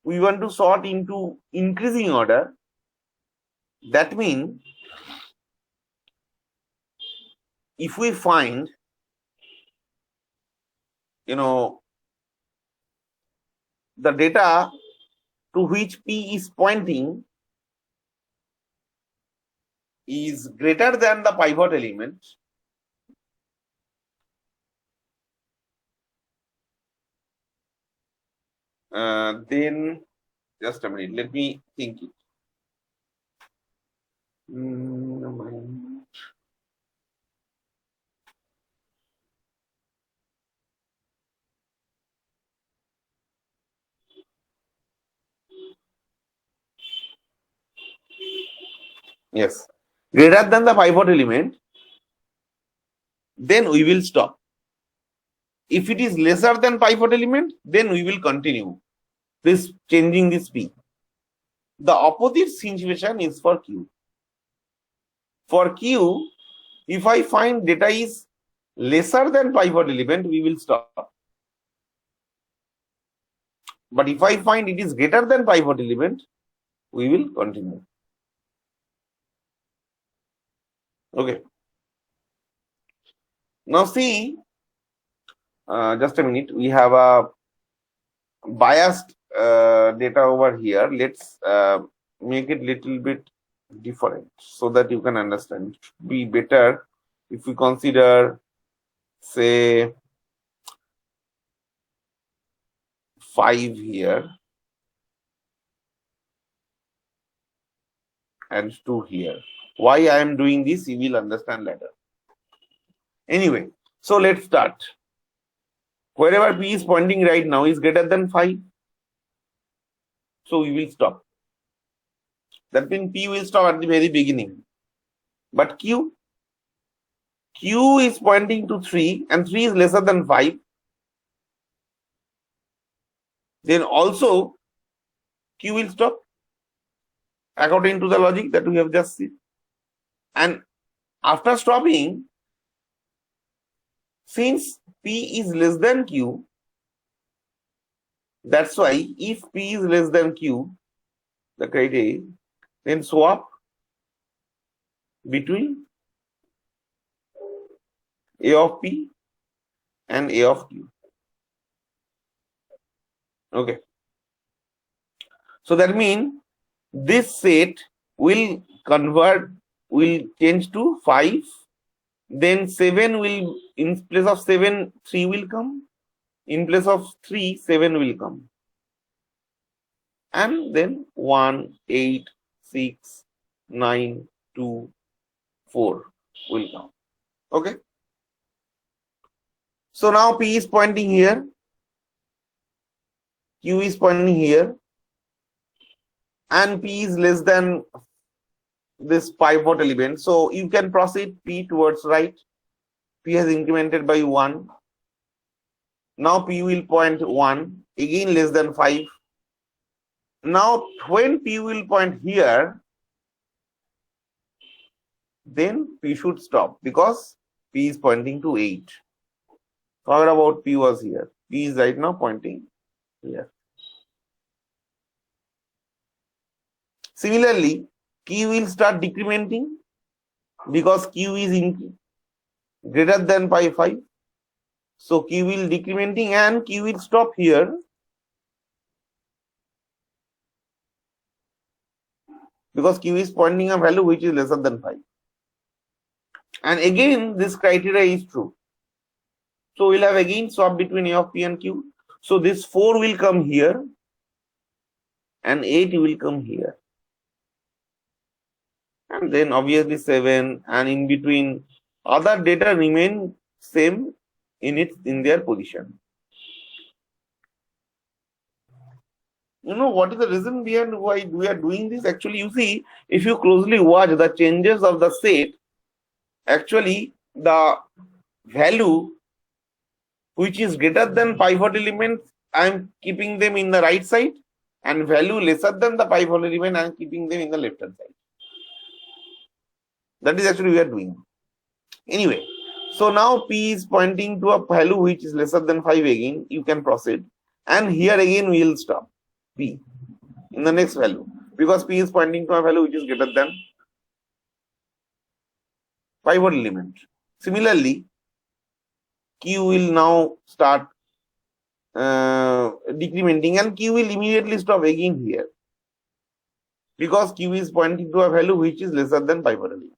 [SPEAKER 1] we want to sort into increasing order, that means if we find, the data to which P is pointing is greater than the pivot element, then just a minute, let me think it. Yes, greater than the pivot element, then we will stop. If it is lesser than pivot element, then we will continue this changing this P. The opposite situation is for Q. For Q, if I find data is lesser than pivot element, we will stop. But if I find it is greater than pivot element, we will continue. Okay. Now see, just a minute, we have a biased data over here. Let's make it little bit different so that you can understand. It would be better if we consider, say, 5 here and 2 here. Why I am doing this, you will understand later. Anyway, so let's start. Wherever P is pointing right now is greater than 5. So we will stop. That means P will stop at the very beginning. But Q is pointing to 3 and 3 is lesser than 5. Then also Q will stop according to the logic that we have just seen. And after stopping, since P is less than Q, that's why if P is less than Q, the criteria, then swap between A of P and A of Q. Okay. So that means this set will change to 5. Then 7 will, in place of 7, 3 will come. In place of 3, 7 will come. And then 1, 8, 6, 9, 2, 4 will come. Okay. So now P is pointing here. Q is pointing here. And P is less than this pivot element. So you can proceed P towards right. P has incremented by 1. Now P will point 1, again less than 5. Now when P will point here, then P should stop because P is pointing to 8. Forget about P was here. P is right now pointing here. Similarly, Q will start decrementing because Q is greater than pi 5. So Q will decrementing and Q will stop here because Q is pointing a value which is lesser than 5. And again, this criteria is true. So we'll have again swap between A of P and Q. So this 4 will come here and 8 will come here. and then obviously 7, and in between other data remain same in their position. You know what is the reason behind why we are doing this? Actually, you see, if you closely watch the changes of the set, actually the value which is greater than pivot element, I am keeping them in the right side, and value lesser than the pivot element, I am keeping them in the left hand side. That is actually we are doing. Anyway, so now P is pointing to a value which is lesser than 5 again, you can proceed. And here again we will stop P in the next value, because P is pointing to a value which is greater than pivot element. Similarly, Q will now start decrementing, and Q will immediately stop again here, because Q is pointing to a value which is lesser than pivot element.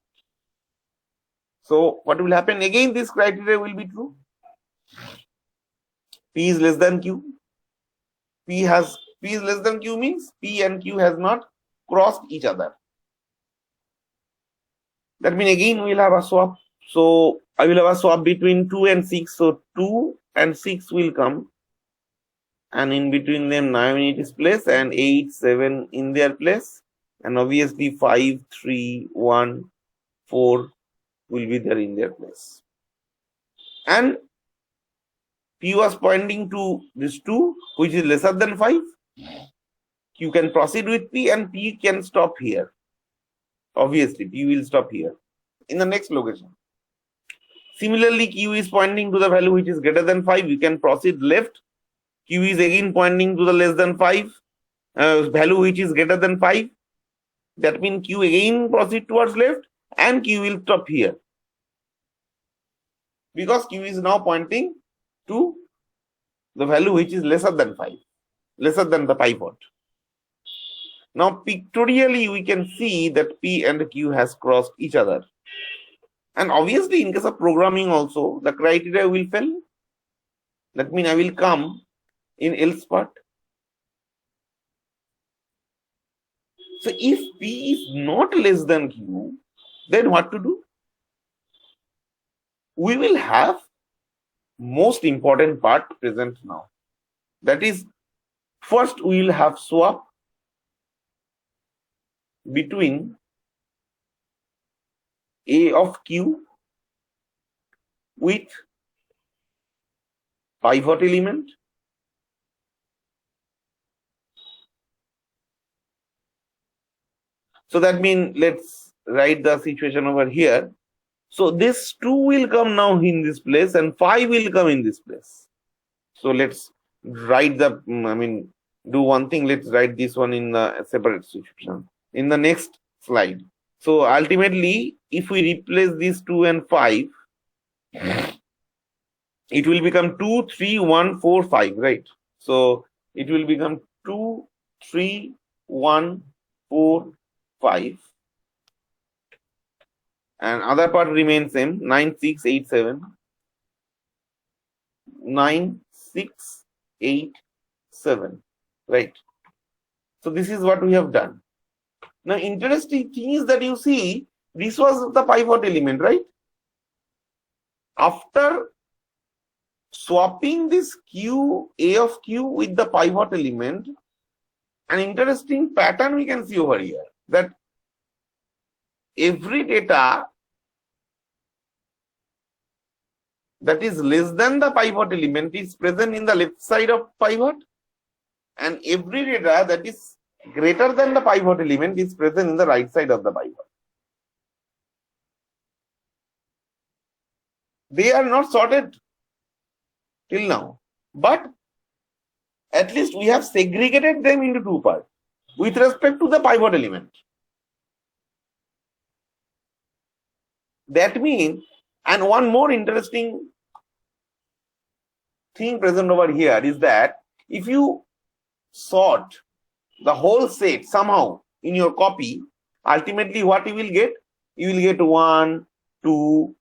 [SPEAKER 1] So what will happen? Again, this criteria will be true. P is less than Q. P is less than Q means P and Q has not crossed each other. That means again we will have a swap. So I will have a swap between 2 and 6. So 2 and 6 will come, and in between them 9 in its place, and 8, 7 in their place, and obviously 5, 3, 1, 4 will be there in their place. And P was pointing to this 2, which is lesser than 5. You can proceed with P, and P can stop here. Obviously, P will stop here in the next location. Similarly, Q is pointing to the value which is greater than 5. You can proceed left. Q is again pointing to the less than 5 value which is greater than 5. That means Q again proceed towards left, and Q will stop here, because Q is now pointing to the value which is lesser than 5, lesser than the pivot. Now pictorially we can see that P and Q has crossed each other, and obviously in case of programming also the criteria will fail. That means I will come in else part. So if P is not less than Q, then what to do? We will have most important part present now. That is, first we will have swap between A of Q with pivot element So that means let's write the situation over here. So this 2 will come now in this place and 5 will come in this place. So let's write the, do one thing. Let's write this one in the separate situation in the next slide. So ultimately, if we replace these 2 and 5, it will become 2, 3, 1, 4, 5, right? So it will become 2, 3, 1, 4, 5. And other part remains same, 9, 6, 8, 7. 9, 6, 8, 7, right? So this is what we have done. Now interesting thing is that you see, this was the pivot element, right? After swapping this Q, A of Q with the pivot element, an interesting pattern we can see over here, that every data that is less than the pivot element is present in the left side of pivot, and every data that is greater than the pivot element is present in the right side of the pivot. They are not sorted till now, but at least we have segregated them into two parts with respect to the pivot element. That means, and one more interesting thing present over here is that if you sort the whole set somehow in your copy, ultimately what you will get? You will get 1, 2,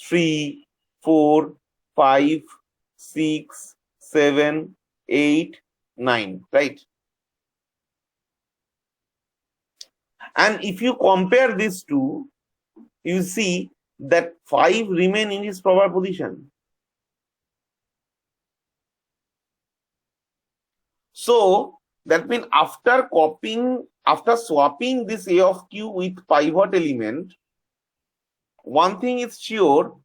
[SPEAKER 1] 3, 4, 5, 6, 7, 8, 9, right? And if you compare these two, you see that 5 remain in its proper position. So that means after swapping this A of Q with pivot element, one thing is sure,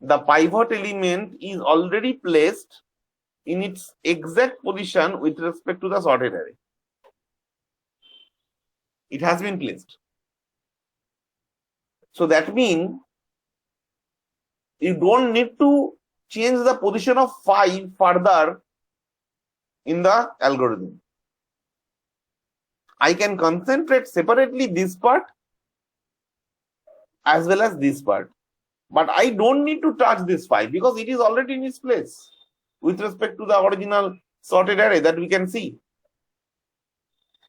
[SPEAKER 1] the pivot element is already placed in its exact position with respect to the sorted array. It has been placed. So that means you don't need to change the position of 5 further in the algorithm. I can concentrate separately this part as well as this part. But I don't need to touch this 5 because it is already in its place with respect to the original sorted array that we can see.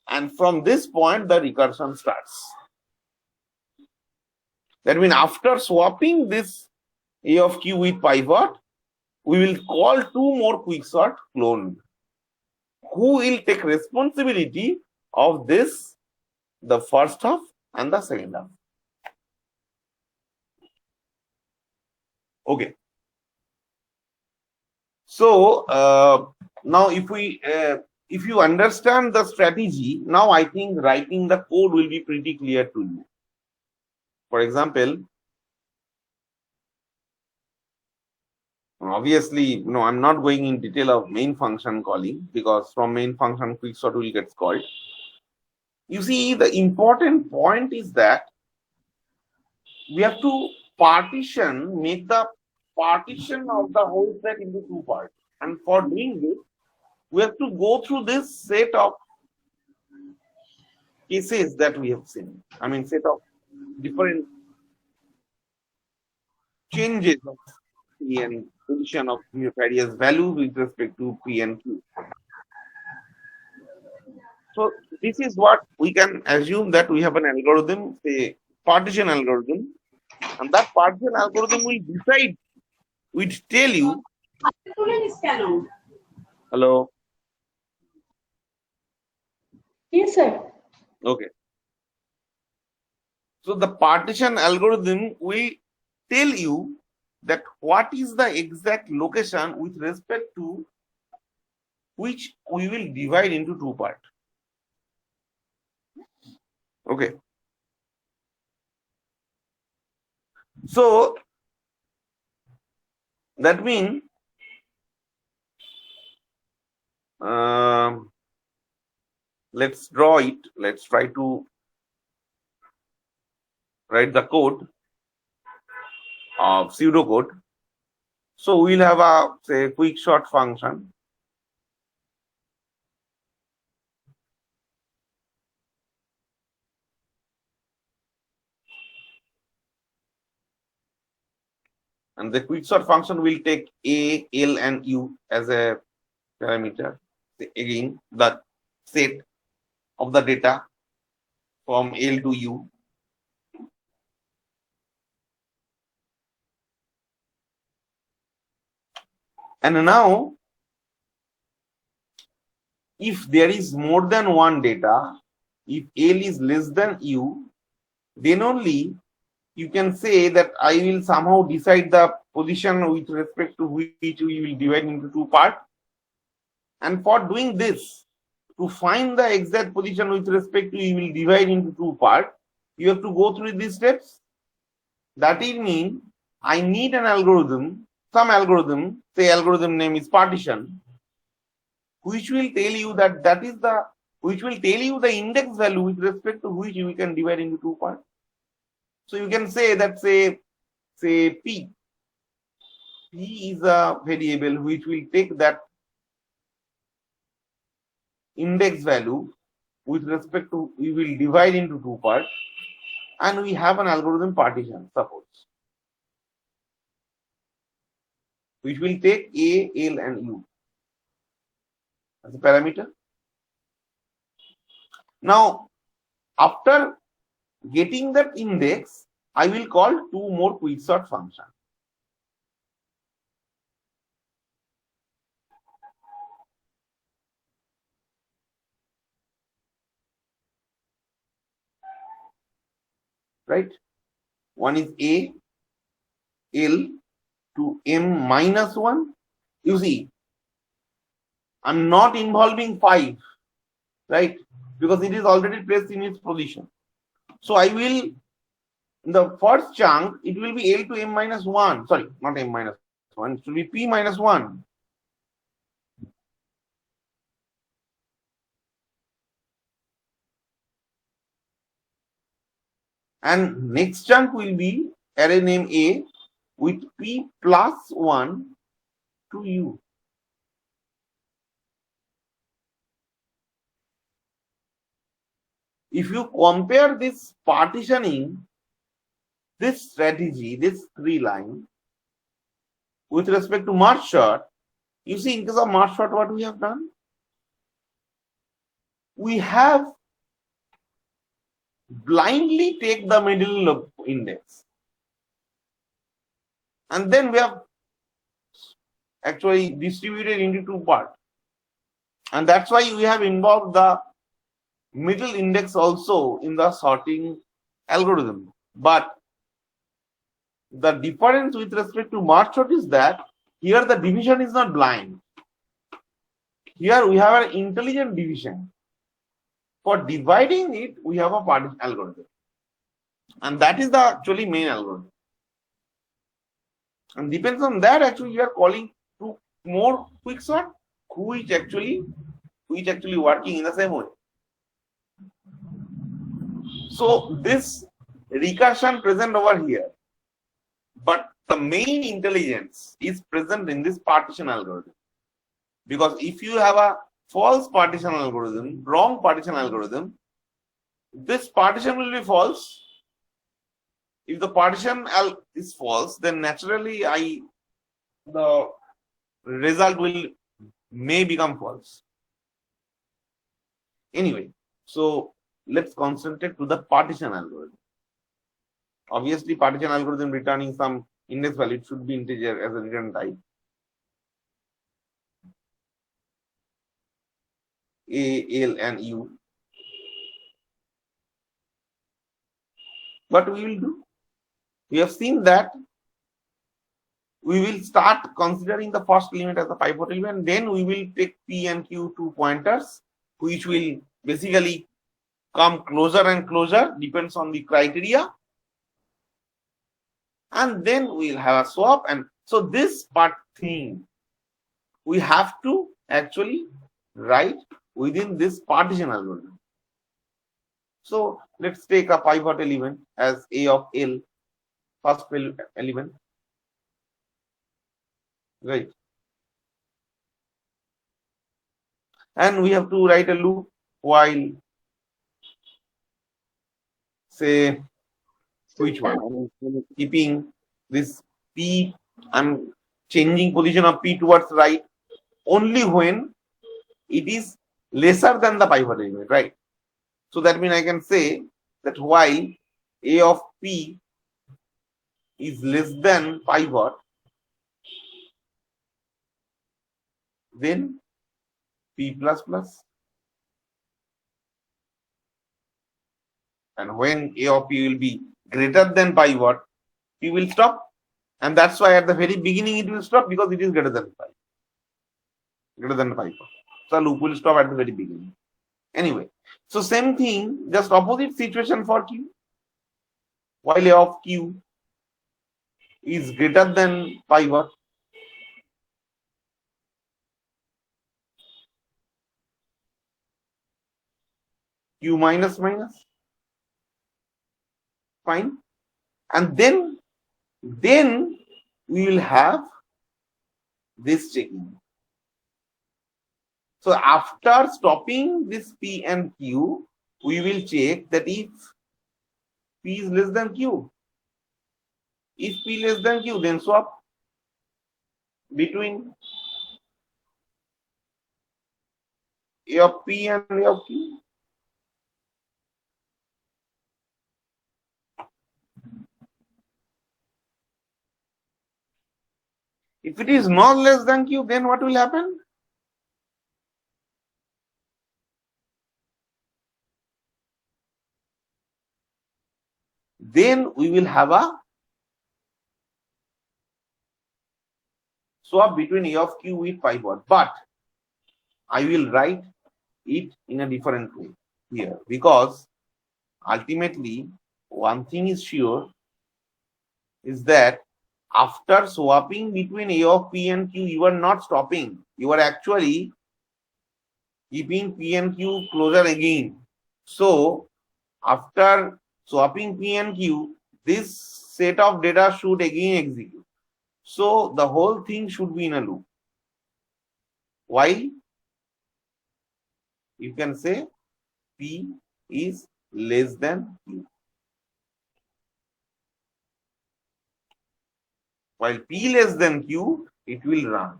[SPEAKER 1] And from this point, the recursion starts. That means after swapping this A of Q with pivot, we will call 2 more quicksort clone. Who will take responsibility of this, the first half and the second half? Okay. So now if you understand the strategy, now I think writing the code will be pretty clear to you. For example, obviously, I'm not going in detail of main function calling because from main function quicksort will get called. You see, the important point is that we have to make the partition of the whole set into 2 parts. And for doing this, we have to go through this set of cases that we have seen. I mean, set of different changes of P and position of various values with respect to P and Q. So this is what we can assume, that we have an algorithm, say partition algorithm, and that partition algorithm will decide, will tell you. Hello.
[SPEAKER 2] Yes, sir.
[SPEAKER 1] Okay. So the partition algorithm will tell you that what is the exact location with respect to which we will divide into 2 parts. Okay. So that means let's draw it. Let's try to write the code of pseudocode. So we'll have a, say, quicksort function. And the quicksort function will take A, L, and U as a parameter. Again, the set of the data from L to U. And now, if there is more than one data, if L is less than U, then only you can say that I will somehow decide the position with respect to which we will divide into 2 parts. And for doing this, to find the exact position with respect to you will divide into 2 parts, you have to go through these steps. That is mean I need an algorithm, some algorithm, say algorithm name is partition, which will tell you which will tell you the index value with respect to which we can divide into 2 parts. So you can say that say P is a variable which will take that index value with respect to, we will divide into 2 parts, and we have an algorithm partition, suppose, which will take A, L, and U as a parameter. Now, after getting that index, I will call 2 more quicksort function. right? One is A, L to M minus 1. You see, I'm not involving 5, right? Because it is already placed in its position. So I will, in the first chunk, it will be L to M minus 1. Sorry, not M minus 1. It will be P minus 1. And next chunk will be array name A with P plus 1 to U. If you compare this partitioning, this strategy, this 3 line, with respect to merge sort, you see in case of merge sort what we have done? We have blindly take the middle index. And then we have actually distributed into 2 parts. And that's why we have involved the middle index also in the sorting algorithm. But the difference with respect to merge sort is that here the division is not blind. Here we have an intelligent division. For dividing it, we have a partition algorithm. And that is the actually main algorithm. And depends on that, actually, you are calling to more quick sort, which actually working in the same way. So this recursion present over here, but the main intelligence is present in this partition algorithm. Because if you have a false partition algorithm, wrong partition algorithm, this partition will be false. If the partition is false, then naturally the result may become false. Anyway, so let's concentrate to the partition algorithm. Obviously, partition algorithm returning some index value, it should be integer as a return type. A, L, and U. What we will do? We have seen that we will start considering the first element as a pivot element, then we will take P and Q 2 pointers, which will basically come closer and closer, depends on the criteria. And then we'll have a swap. And so this part thing, we have to actually write within this partition algorithm. So let's take a pivot element as A of L, first element, right? And we have to write a loop while, say, which one? Keeping this P, I'm changing position of P towards right only when it is lesser than the pivot element, right? So that means I can say that while A of P is less than pivot, then P plus plus. And when A of P will be greater than pivot, P will stop. And that's why at the very beginning it will stop, because it is greater than 5. Greater than 5. So loop will stop at the very beginning. Anyway, so same thing, just opposite situation for Q. While A of Q is greater than pivot, Q minus minus, fine. And then we will have this checking. So after stopping this P and Q, we will check that if P is less than Q. If P less than Q, then swap between A of P and A of Q. If it is not less than Q, then what will happen? then we will have a swap between A of Q with pivot. But I will write it in a different way here, because ultimately one thing is sure is that after swapping between A of P and Q, you are not stopping. You are actually keeping P and Q closer again. So after swapping P and Q, this set of data should again execute. So the whole thing should be in a loop. While you can say P is less than Q. While P less than Q, it will run.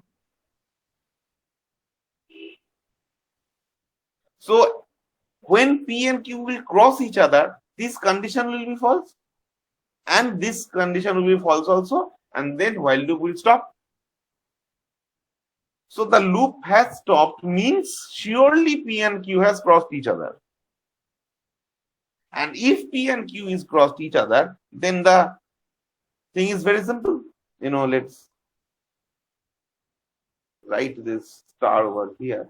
[SPEAKER 1] So when P and Q will cross each other, this condition will be false, and this condition will be false also, and then while loop will stop. So the loop has stopped means surely P and Q has crossed each other. And if P and Q is crossed each other, then the thing is very simple. Let's write this star over here.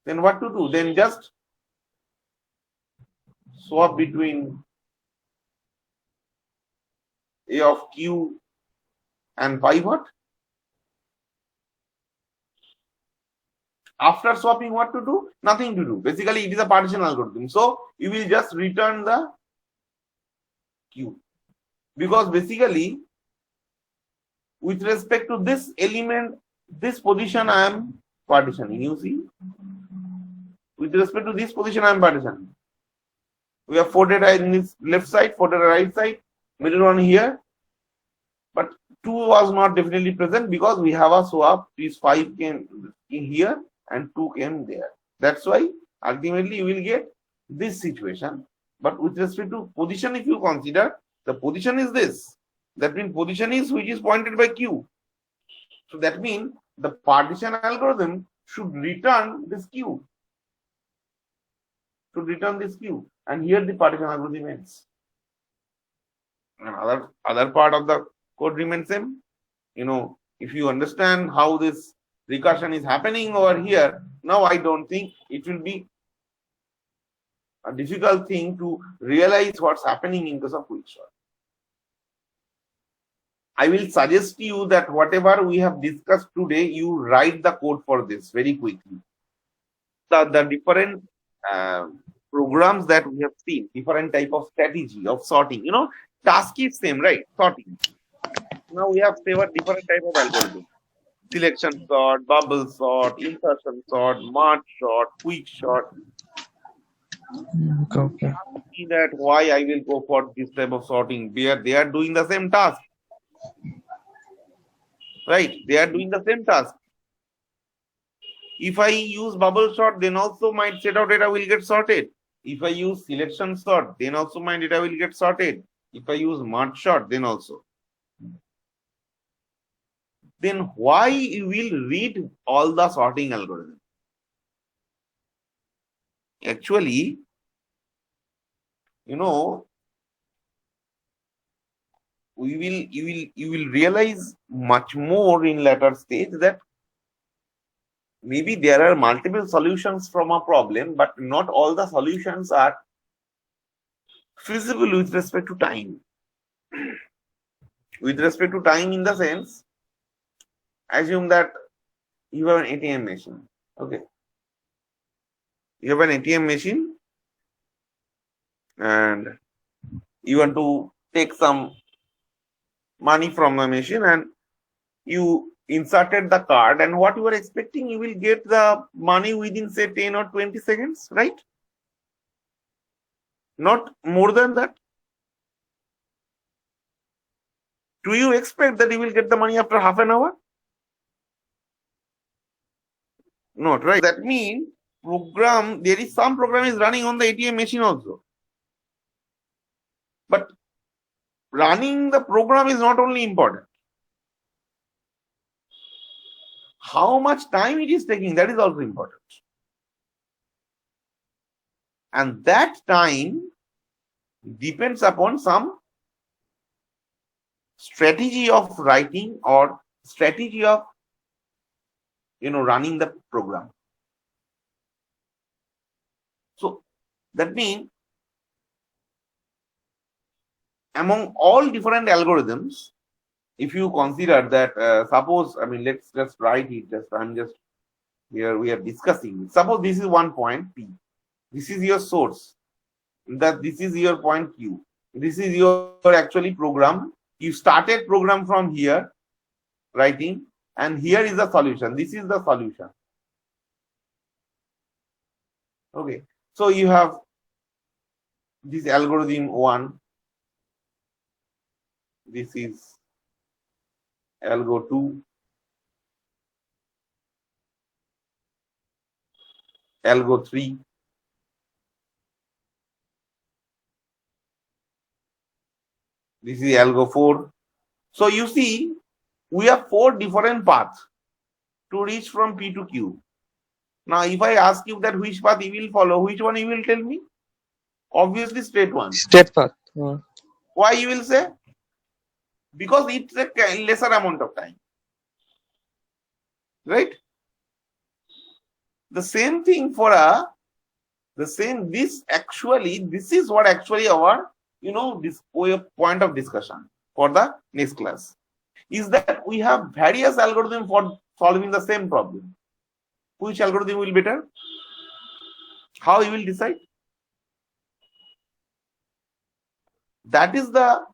[SPEAKER 1] Then what to do? Then just swap between A of Q and pivot. After swapping, what to do? Nothing to do. Basically, it is a partition algorithm. So you will just return the Q. Because basically, with respect to this element, this position I am partitioning. You see? With respect to this position, I am partitioning. We have 4 data in this left side, 4 data right side, middle one here. But 2 was not definitely present because we have a swap. These 5 came in here and 2 came there. That's why ultimately you will get this situation. But with respect to position, if you consider, the position is this. That means position is which is pointed by Q. So that means the partition algorithm should return this Q. Should return this Q. And here the partition algorithm ends. And other part of the code remains same. If you understand how this recursion is happening over here, now I don't think it will be a difficult thing to realize what's happening in case of quicksort. I will suggest you that whatever we have discussed today, you write the code for this very quickly. The different programs that we have seen, different type of strategy of sorting. Task is same, right? Sorting. Now we have different type of algorithm. Selection sort, bubble sort, insertion sort, merge sort, quick sort.
[SPEAKER 3] Okay.
[SPEAKER 1] See that why I will go for this type of sorting. They are doing the same task. Right? They are doing the same task. If I use bubble sort, then also my set of data will get sorted. If I use selection sort, then also my data will get sorted. If I use merge sort, then also. Then why you will read all the sorting algorithm? Actually, you will realize much more in later stage that maybe there are multiple solutions from a problem, but not all the solutions are feasible with respect to time. With respect to time, in the sense, assume that you have an ATM machine. Okay. You have an ATM machine and you want to take some money from the machine and you inserted the card, and what you are expecting, you will get the money within say 10 or 20 seconds, right? Not more than that. Do you expect that you will get the money after half an hour? Not, right? That means there is some program is running on the ATM machine also. But running the program is not only important. How much time it is taking, that is also important. And that time depends upon some strategy of writing or strategy of running the program. So that means among all different algorithms, if you consider that suppose, I mean, let's just write it, I'm just here, we are discussing it. Suppose this is one point P, this is your source, that this is your point Q, this is your actually program. You started program from here writing, and here is the solution, this is the solution. Okay, so you have this algorithm 1, this is algo 2, algo 3, this is algo 4. So you see, we have 4 different paths to reach from P to Q. Now, if I ask you that which path you will follow, which one you will tell me? Obviously, straight one.
[SPEAKER 3] Straight path.
[SPEAKER 1] Why you will say? Because it takes a lesser amount of time. Right? The same thing for this is what actually our, this point of discussion for the next class is that we have various algorithms for solving the same problem. Which algorithm will be better? How you will decide? That is the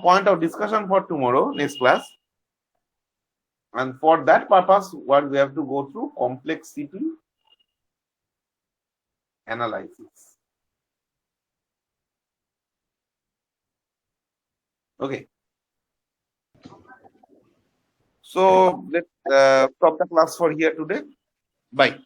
[SPEAKER 1] point of discussion for tomorrow, next class. And for that purpose, what we have to go through complexity analysis. Okay. So let's stop the class for here today. Bye.